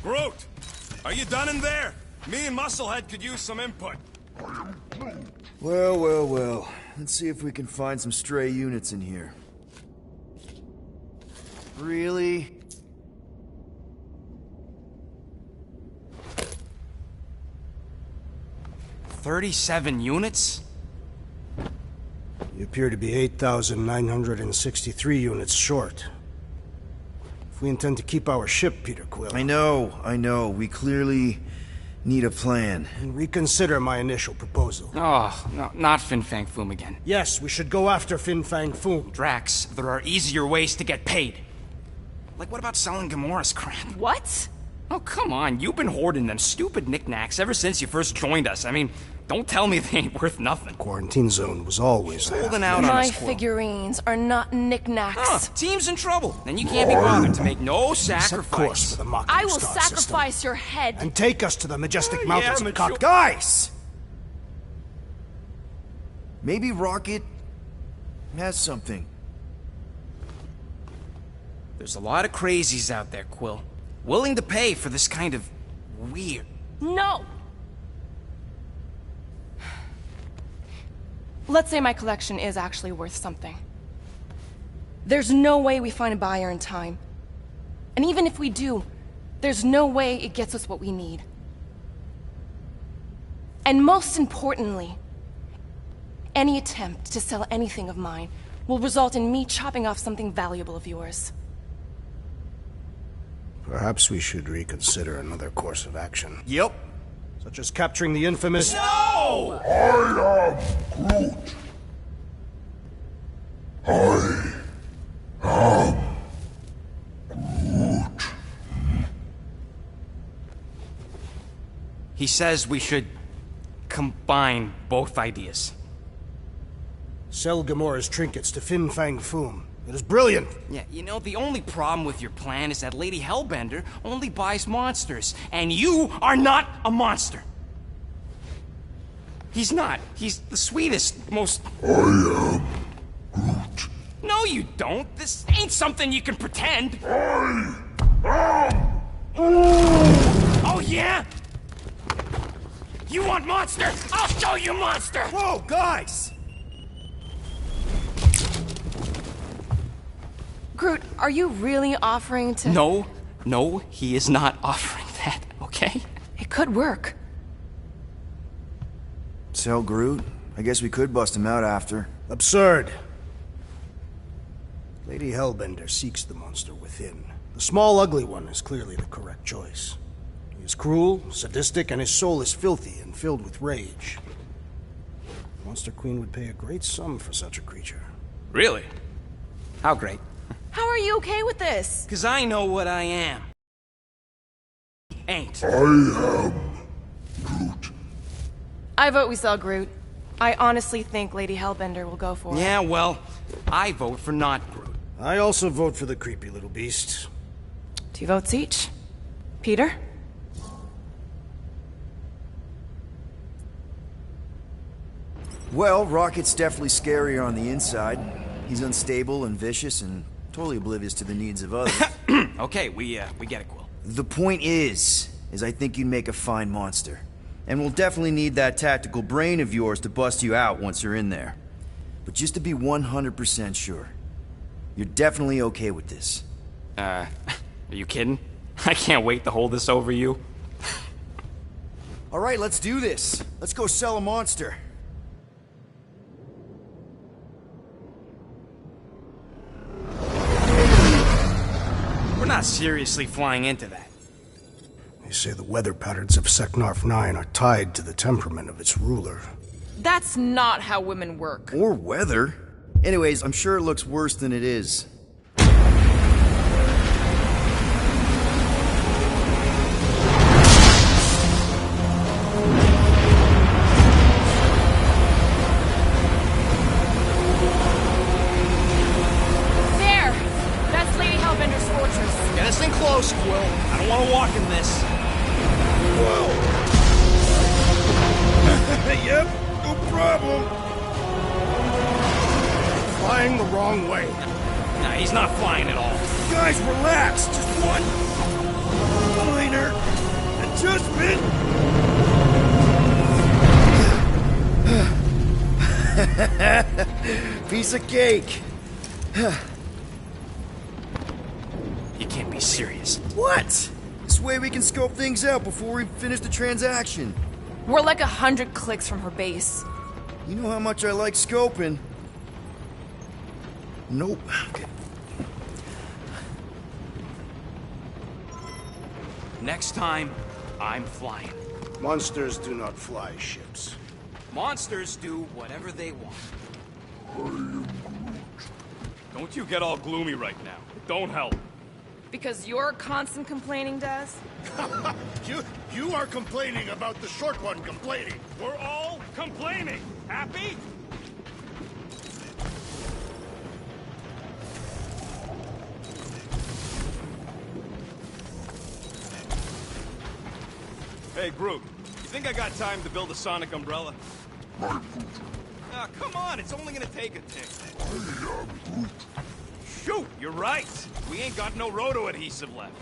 Speaker 8: Groot! Are you done in there? Me and Musclehead could use some input.
Speaker 1: Well, well, well. Let's see if we can find some stray units in here. Really?
Speaker 4: $37 units?
Speaker 2: You appear to be 8,963 units short. If we intend to keep our ship, Peter Quill...
Speaker 1: I know. We clearly need a plan.
Speaker 2: And reconsider my initial proposal.
Speaker 4: Oh, no, not Fin Fang Foom again.
Speaker 2: Yes, we should go after Fin Fang Foom.
Speaker 4: Drax, there are easier ways to get paid. Like, what about selling Gamora's crap?
Speaker 3: What?
Speaker 4: Oh, come on. You've been hoarding them stupid knickknacks ever since you first joined us. I mean, Don't tell me they ain't worth nothing.
Speaker 12: Quarantine zone was always there.
Speaker 4: Holding out on
Speaker 13: My
Speaker 4: us, Quill.
Speaker 13: figurines are not knickknacks.
Speaker 4: Team's in trouble. Then you can't be bothered to make no sacrifice.
Speaker 12: Course for the Mocking
Speaker 13: I will
Speaker 12: Star
Speaker 13: sacrifice
Speaker 12: system.
Speaker 13: your head.
Speaker 12: And take us to the majestic mountains of
Speaker 4: mature.
Speaker 1: Guys! Maybe Rocket has something.
Speaker 4: There's a lot of crazies out there, Quill. Willing to pay for this kind of weird.
Speaker 13: No! Let's say my collection is actually worth something. There's no way we find a buyer in time. And even if we do, there's no way it gets us what we need. And most importantly, any attempt to sell anything of mine will result in me chopping off something valuable of yours.
Speaker 12: Perhaps we should reconsider another course of action.
Speaker 1: Yep.
Speaker 12: Such as capturing the infamous...
Speaker 4: No!
Speaker 10: I am Groot. I am Groot.
Speaker 4: He says we should combine both ideas.
Speaker 12: Sell Gamora's trinkets to Fin Fang Foom. It is brilliant.
Speaker 4: Yeah, you know, the only problem with your plan is that Lady Hellbender only buys monsters, and you are not a monster. He's not. He's the sweetest, most...
Speaker 10: I am Groot.
Speaker 4: No, you don't. This ain't something you can pretend.
Speaker 10: I am...
Speaker 4: Oh, yeah? You want monster? I'll show you monster!
Speaker 1: Whoa, guys!
Speaker 13: Groot, are you really offering to...
Speaker 4: No, he is not offering that, okay?
Speaker 13: It could work.
Speaker 1: Sell Groot? I guess we could bust him out after.
Speaker 12: Absurd. Lady Hellbender seeks the monster within. The small, ugly one is clearly the correct choice. He is cruel, sadistic, and his soul is filthy and filled with rage. Monster Queen would pay a great sum for such a creature.
Speaker 4: Really? How great?
Speaker 13: How are you okay with this?
Speaker 4: Because I know what I am. Ain't.
Speaker 10: I am Groot.
Speaker 13: I vote we sell Groot. I honestly think Lady Hellbender will go for it.
Speaker 4: Yeah, well, I vote for not Groot.
Speaker 12: I also vote for the creepy little beast.
Speaker 13: 2 votes each. Peter?
Speaker 1: Well, Rocket's definitely scarier on the inside. He's unstable and vicious and totally oblivious to the needs of others.
Speaker 4: Okay, we get it, Quill.
Speaker 1: The point is I think you'd make a fine monster. And we'll definitely need that tactical brain of yours to bust you out once you're in there. But just to be 100% sure, you're definitely okay with this.
Speaker 4: Are you kidding? I can't wait to hold this over you.
Speaker 1: All right, let's do this. Let's go sell a monster.
Speaker 4: We're not seriously flying into that.
Speaker 12: They say the weather patterns of Seknarf 9 are tied to the temperament of its ruler.
Speaker 3: That's not how women work.
Speaker 1: Or weather. Anyways, I'm sure it looks worse than it is.
Speaker 13: There! That's Lady Hellbender's fortress.
Speaker 4: Get us in close, Quill. I don't want to walk in this.
Speaker 2: Yep, no problem. Flying the wrong way.
Speaker 4: Nah, he's not flying at all.
Speaker 2: Guys, relax. Just one minor adjustment.
Speaker 1: Piece of cake.
Speaker 4: You can't be serious.
Speaker 1: What? This way we can scope things out before we finish the transaction.
Speaker 13: We're like 100 clicks from her base.
Speaker 1: You know how much I like scoping. Nope. Okay.
Speaker 4: Next time, I'm flying.
Speaker 12: Monsters do not fly ships.
Speaker 4: Monsters do whatever they want.
Speaker 6: Don't you get all gloomy right now. It don't help.
Speaker 13: Because your constant complaining does?
Speaker 2: You are complaining about the short one complaining.
Speaker 6: We're all
Speaker 4: complaining. Happy? Hey, Groot. You think I got time to build a sonic umbrella? Ah, come on, it's only gonna take a tick. Shoot, you're right. We ain't got no roto adhesive left.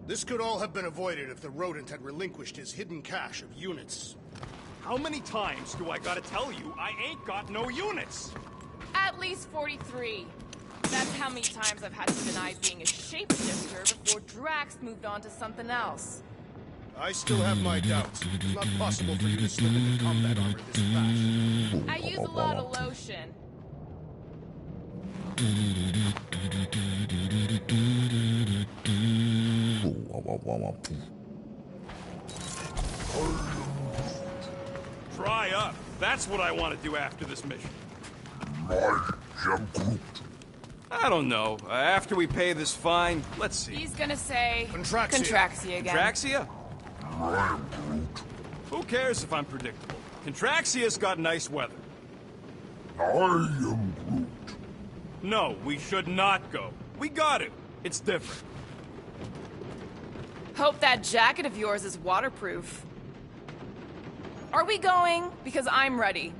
Speaker 2: This could all have been avoided if the rodent had relinquished his hidden cache of units.
Speaker 4: How many times do I gotta tell you I ain't got no units?
Speaker 13: At least 43. That's how many times I've had to deny being a shapeshifter before Drax moved on to something else.
Speaker 2: I still have my doubts. It's not possible for you to slip into combat armor this fast.
Speaker 13: I use a lot of lotion.
Speaker 4: Try up. That's what I want to do after this mission. I don't know. After we pay this fine, let's see.
Speaker 13: He's gonna say...
Speaker 2: Contraxia.
Speaker 13: Contraxia again.
Speaker 4: Contraxia? Who cares if I'm predictable? Contraxia's got nice weather.
Speaker 10: I am Groot.
Speaker 4: No, we should not go. We got it. It's different.
Speaker 13: Hope that jacket of yours is waterproof. Are we going? Because I'm ready.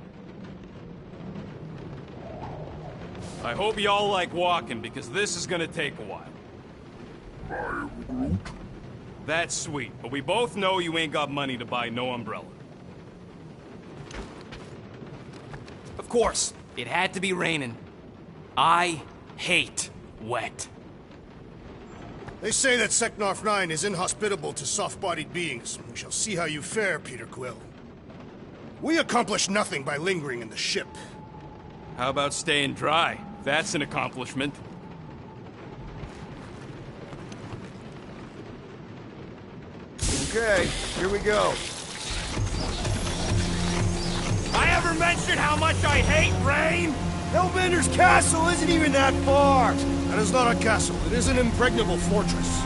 Speaker 4: I hope y'all like walking, because this is gonna take a while.
Speaker 10: I am Groot.
Speaker 4: That's sweet, but we both know you ain't got money to buy no umbrella. Of course, it had to be raining. I hate wet.
Speaker 2: They say that Seknarf 9 is inhospitable to soft-bodied beings. We shall see how you fare, Peter Quill. We accomplish nothing by lingering in the ship.
Speaker 4: How about staying dry? That's an accomplishment.
Speaker 1: Okay, here we go.
Speaker 4: I ever mentioned how much I hate rain?
Speaker 1: Hellbender's castle isn't even that far!
Speaker 2: That is not a castle. It is an impregnable fortress.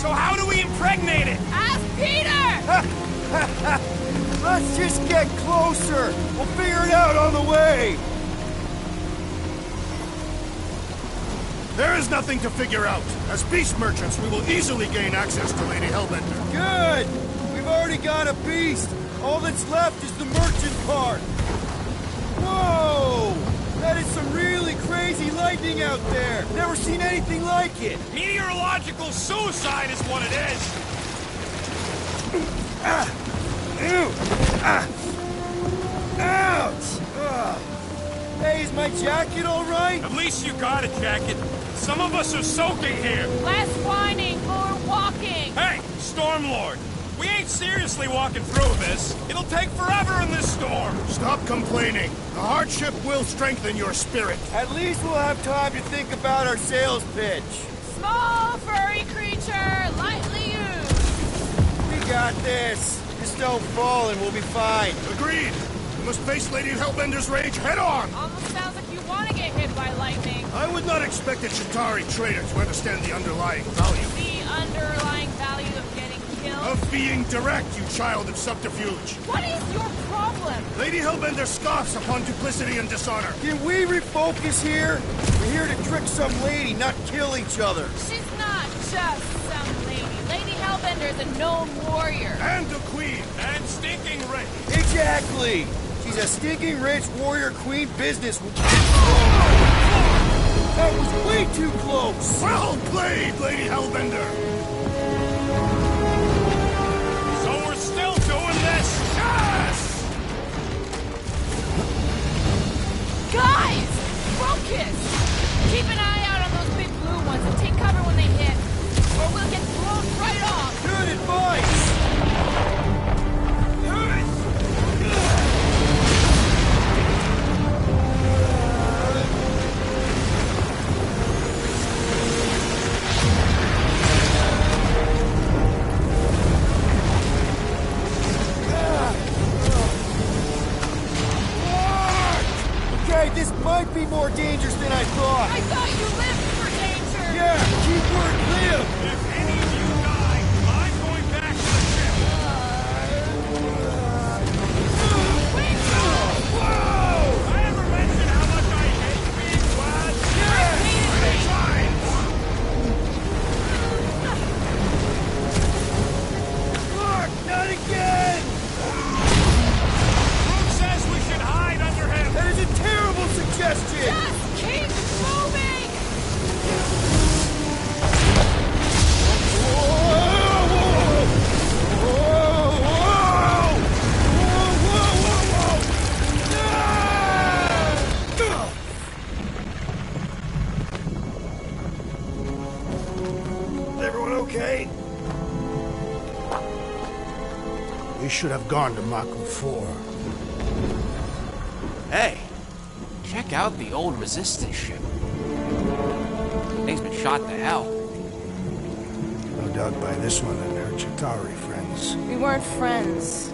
Speaker 4: So how do we impregnate it?
Speaker 13: Ask Peter!
Speaker 1: Let's just get closer! We'll figure it out on the way!
Speaker 2: There is nothing to figure out. As beast merchants, we will easily gain access to Lady Hellbender.
Speaker 1: Good! We've already got a beast! All that's left is the merchant part! Whoa! That is some really crazy lightning out there! Never seen anything like it!
Speaker 4: Meteorological suicide is what it is!
Speaker 1: Ouch! Hey, is my jacket all right?
Speaker 4: At least you got a jacket. Some of us are soaking here.
Speaker 13: Less whining, more walking!
Speaker 4: Hey, Stormlord! We ain't seriously walking through this. It'll take forever in this storm.
Speaker 2: Stop complaining. The hardship will strengthen your spirit.
Speaker 1: At least we'll have time to think about our sales pitch.
Speaker 13: Small, furry creature, lightly used.
Speaker 1: We got this. Just don't fall and we'll be fine.
Speaker 2: Agreed. We must face Lady Hellbender's rage head on.
Speaker 13: Almost sounds like you want to get hit by lightning.
Speaker 2: I would not expect a Chitauri trader to understand the underlying value.
Speaker 13: The underlying value of getting killed?
Speaker 2: Of being direct, you child of subterfuge.
Speaker 13: What is your problem?
Speaker 2: Lady Hellbender scoffs upon duplicity and dishonor.
Speaker 1: Can we refocus here? We're here to trick some lady, not kill each other.
Speaker 13: She's not just some lady. Lady Hellbender is a known warrior.
Speaker 2: And a queen.
Speaker 4: And stinking rich.
Speaker 1: Exactly. She's a stinking rich warrior queen business. That was way too close.
Speaker 2: Well played, Lady Hellbender.
Speaker 4: So we're still doing this?
Speaker 2: Yes!
Speaker 13: Guys! Focus! Keep an eye out on those big blue ones and take cover when they hit, or we'll get blown right off!
Speaker 1: Good advice!
Speaker 2: okay?
Speaker 12: We should have gone to Mako 4.
Speaker 4: Hey, check out the old resistance ship. Thing's been shot to hell.
Speaker 12: No doubt by this one and her Chitauri friends.
Speaker 13: We weren't friends.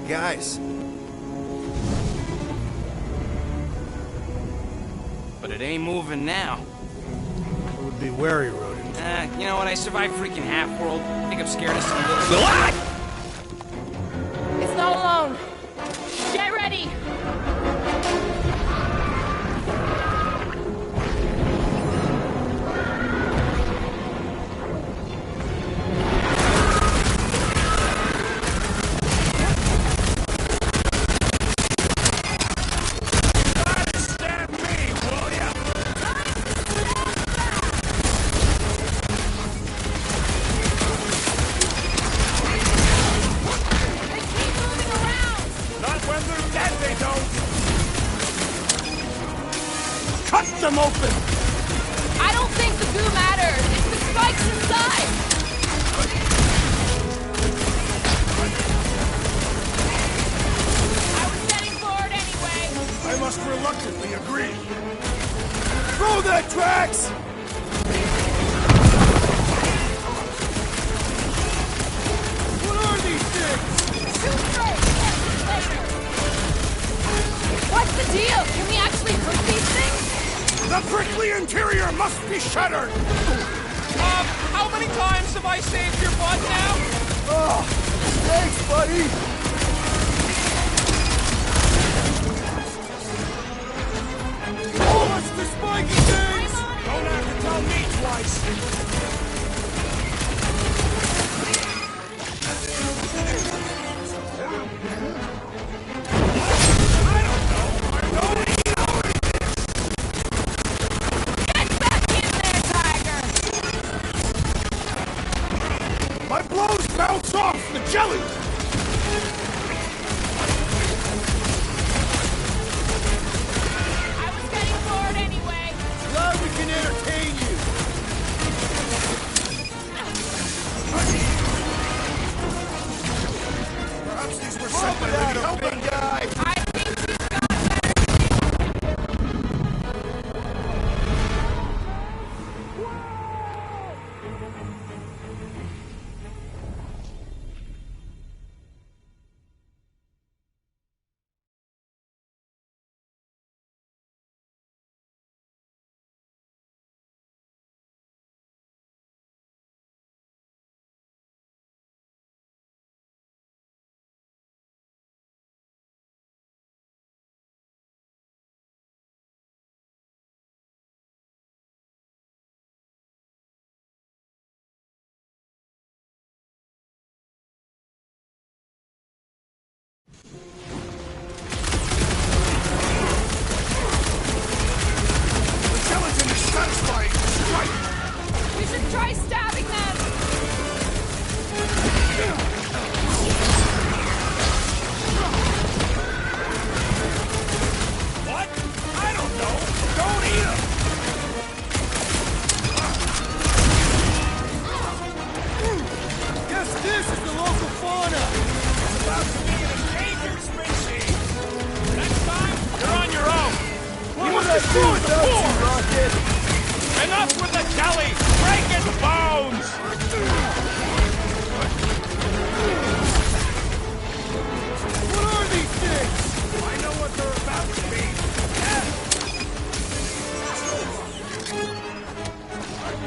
Speaker 1: Guys.
Speaker 4: But it ain't moving now.
Speaker 12: It would be wary, Rodin.
Speaker 4: You know what? I survived freaking Half-World. I think I'm scared of some little... What?
Speaker 13: It's not alone. Get ready!
Speaker 2: Cut them open!
Speaker 13: I don't think the goo matters. It's the spikes inside. I was heading forward anyway.
Speaker 2: I must reluctantly agree.
Speaker 1: Throw that, Drax! What are these things?
Speaker 13: Shoot first, answer later. What's the deal? Can we actually hurt these things?
Speaker 2: The prickly interior must be shattered!
Speaker 8: How many times have I saved your butt now?
Speaker 1: Oh, thanks, buddy! What's the spiky things?
Speaker 2: Don't have to tell me twice!
Speaker 13: Get back in there, Tiger!
Speaker 2: My blows bounce off the jelly!
Speaker 13: I was heading forward anyway.
Speaker 1: Glad we can entertain you.
Speaker 2: Perhaps these were
Speaker 1: Pump
Speaker 2: sent by
Speaker 1: it
Speaker 2: Lady
Speaker 1: out,
Speaker 2: Helper.
Speaker 1: big guy!
Speaker 13: I think she's got better.
Speaker 2: The skeleton is satisfying! Strike!
Speaker 13: We should try stabbing them.
Speaker 2: What? I don't know! Don't eat him!
Speaker 1: Guess this is the local fauna!
Speaker 2: It's about to be an endangered species! Next time, you're on your own!
Speaker 1: What would I do without you, Rocket?
Speaker 2: Enough with the jelly! Break its bones!
Speaker 1: What are these things?
Speaker 2: I know what they're about to be!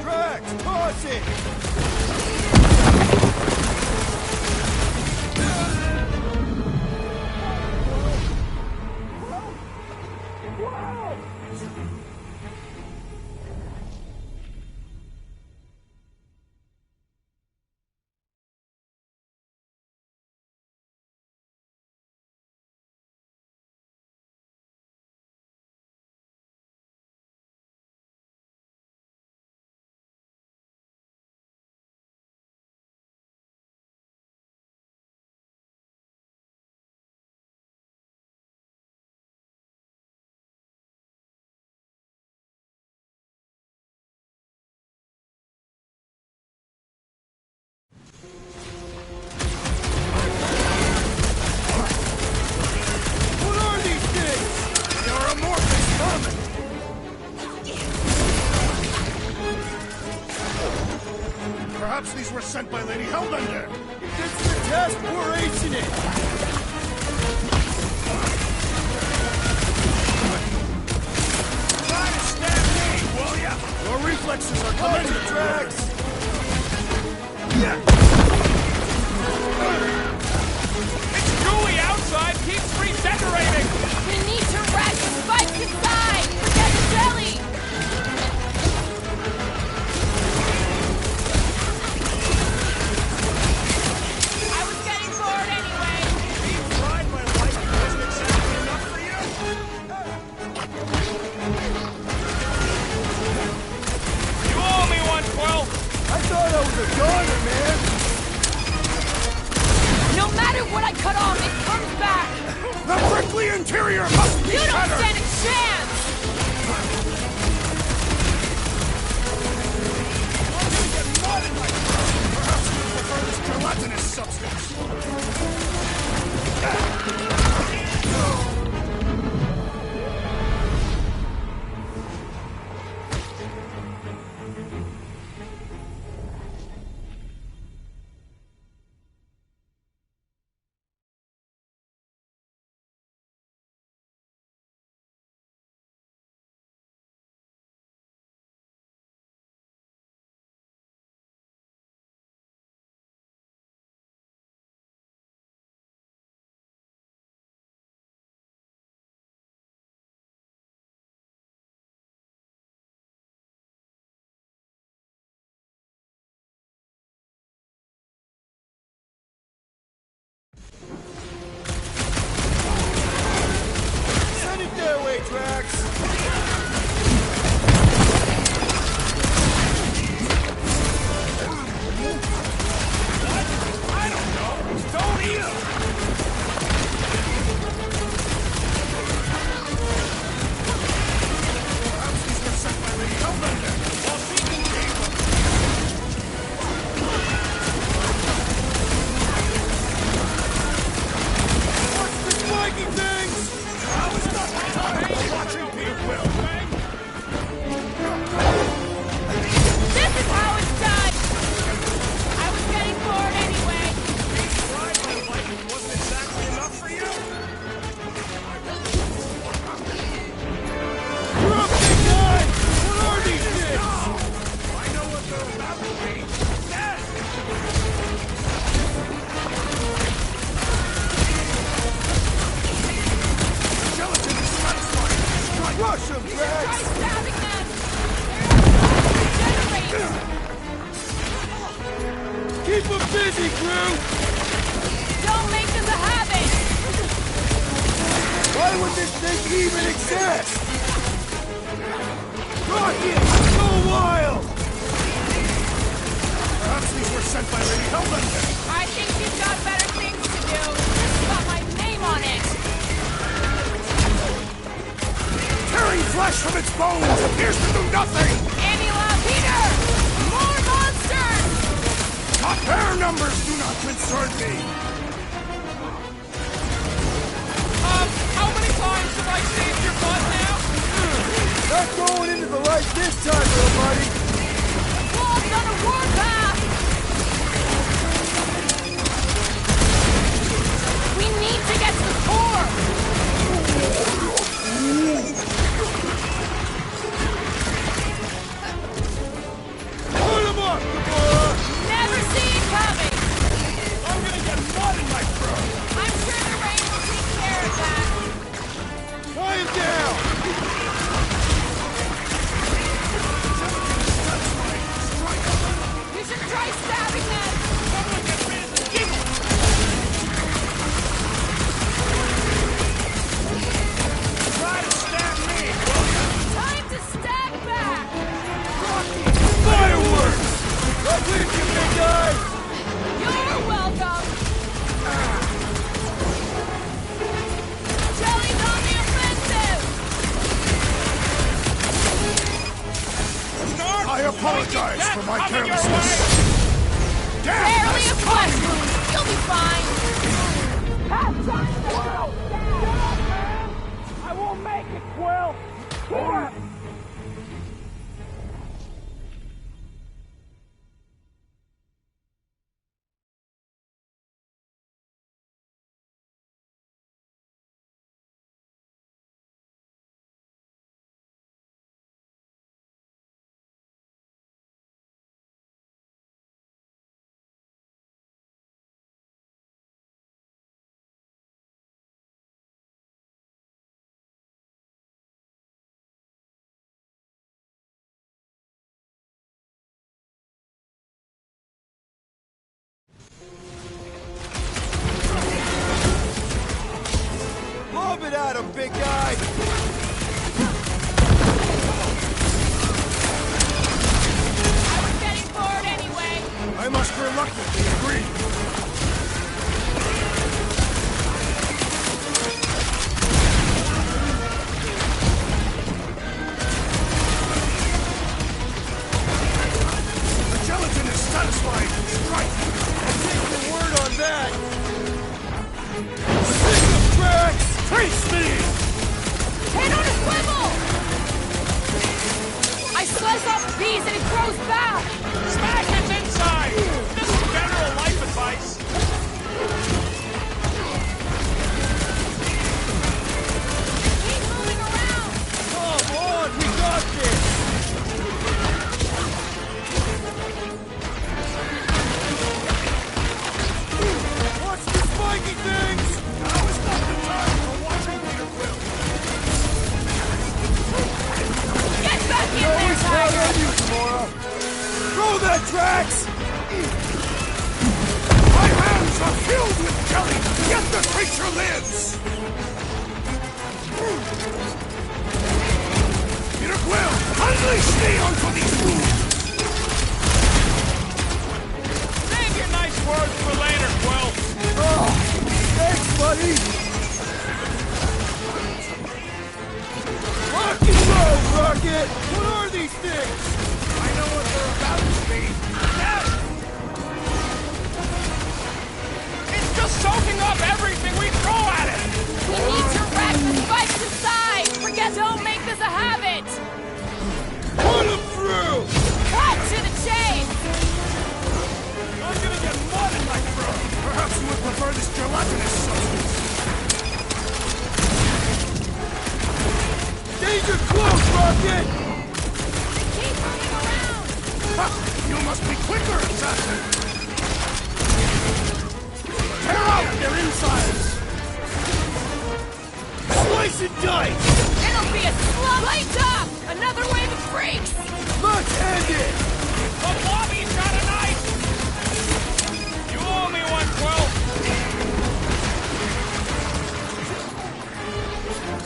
Speaker 1: Drax, toss it!
Speaker 2: Perhaps these were sent by Lady Hellbender.
Speaker 1: If this is a test, we're acing it!
Speaker 2: Try to stab me, will ya?
Speaker 1: Your reflexes are coming to drags!
Speaker 8: It's gooey outside, keeps regenerating!
Speaker 13: We need to wreck the spikes inside! Forget the jelly! I was getting bored anyway!
Speaker 2: Being fried by lightning wasn't exactly enough for you?
Speaker 8: You owe me one, Quill!
Speaker 1: I thought I was a goner, man!
Speaker 13: No matter what I cut off, it comes back!
Speaker 2: The prickly interior must be
Speaker 13: You don't
Speaker 2: shattered!
Speaker 13: stand a chance!
Speaker 2: Perhaps you prefer this gelatinous substance.
Speaker 1: Send it their way, Drax!
Speaker 2: I don't know. Don't eat 'em. Perhaps these were sent by Lady Hellbender. While she can gave them.
Speaker 1: What's the spiky things?
Speaker 2: Now is not the time for watching Peter Quill.
Speaker 13: This is how it's done! I was getting bored anyway!
Speaker 2: Being fried by lightning wasn't exactly enough for you?
Speaker 1: You're up, big guy! What are these things?
Speaker 2: I know what they're about to be. Death! Gelatin is satisfying. Strike!
Speaker 1: Rush them,
Speaker 13: Try
Speaker 1: Drax!
Speaker 13: stabbing them! They're regenerate!
Speaker 1: Keep them busy, crew!
Speaker 13: Don't make this a habit!
Speaker 1: Why would this thing even exist? Rocket! Go wild!
Speaker 2: Perhaps these were sent by Lady Hellbender.
Speaker 13: I think you've got better things to do. It's got my name on it!
Speaker 2: Tearing flesh from its bones appears to do nothing!
Speaker 13: Annula, Peter! More monsters!
Speaker 2: Not their numbers do not concern me!
Speaker 8: How many times have I saved your butt now?
Speaker 1: Not going into the light this time, little buddy!
Speaker 13: Wolves on a warpath! We need to get to the core!
Speaker 1: Put him up, Gamora!
Speaker 13: Never see it coming!
Speaker 2: I'm gonna get mud in my throat!
Speaker 13: I'm sure the rain will take care of that.
Speaker 1: Tie him down!
Speaker 13: You should try stabbing them!
Speaker 2: Someone get rid of the giggle! Try to stab me, will ya?
Speaker 13: Time to stab back!
Speaker 1: Fireworks! Up with you, big guy!
Speaker 13: You're welcome! Jelly's on the offensive!
Speaker 2: I apologize for my
Speaker 8: Coming your
Speaker 2: carelessness. Damn!
Speaker 13: Barely
Speaker 2: that's
Speaker 13: a flesh wound! You'll be fine! Have time to world!
Speaker 8: I won't make it, Quill! Quill!
Speaker 2: reluctantly agree. The gelatin is satisfied. Strike.
Speaker 1: I'll take your word on that. Stick of tracks!
Speaker 2: Face me!
Speaker 13: Head on a swivel! I slice off a piece and it grows back!
Speaker 14: Smash its inside! This is general life advice.
Speaker 13: Keep moving around!
Speaker 1: Come on, we got this! Watch the spiky things!
Speaker 2: Now is not the time for watching Peter Quill.
Speaker 13: Get back in there, Tiger!
Speaker 1: Throw that Drax!
Speaker 2: My hands are filled with jelly, yet the creature lives! Peter Quill, unleash me onto these fools!
Speaker 14: Save your nice words for later, Quill.
Speaker 1: Oh, thanks, buddy! Rock and roll, Rocket! What are these things?
Speaker 2: I know what they're about to be.
Speaker 14: Yes! It's just soaking up everything we throw at it.
Speaker 13: We need to rack the spikes inside! Forget don't make this a habit!
Speaker 1: Put them through!
Speaker 13: Cut to the chase!
Speaker 14: I'm gonna get mud in my throat.
Speaker 2: Perhaps you would prefer this gelatinous substance.
Speaker 1: Danger close, Rocket!
Speaker 13: Keep moving around!
Speaker 2: Ha! You must be quicker, assassin! Tear out their insides!
Speaker 1: Slice and dice!
Speaker 13: It'll be a slow light up! Another wave of freaks!
Speaker 1: Let's end it!
Speaker 14: The lobby's got a knife. You owe me one, Quill.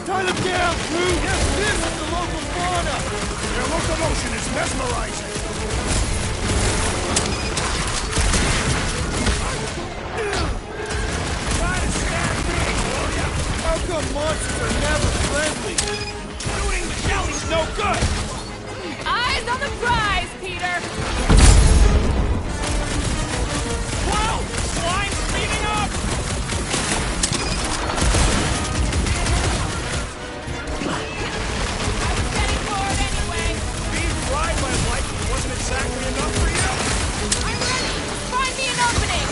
Speaker 1: Tie them down, Groot! This is the local fauna!
Speaker 2: Their locomotion is mesmerizing.
Speaker 14: Try to stab me, will ya?
Speaker 1: How come monsters are never friendly?
Speaker 14: Shooting the jelly's no good.
Speaker 13: Eyes on the prize, Peter!
Speaker 14: Quill, slime's speeding up.
Speaker 13: I was getting bored anyway.
Speaker 14: Being fried by lightning wasn't exactly enough for you.
Speaker 13: I'm ready! Find me an opening!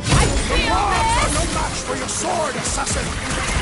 Speaker 13: I feel
Speaker 2: Rods are
Speaker 13: this!
Speaker 2: no match for your sword, assassin!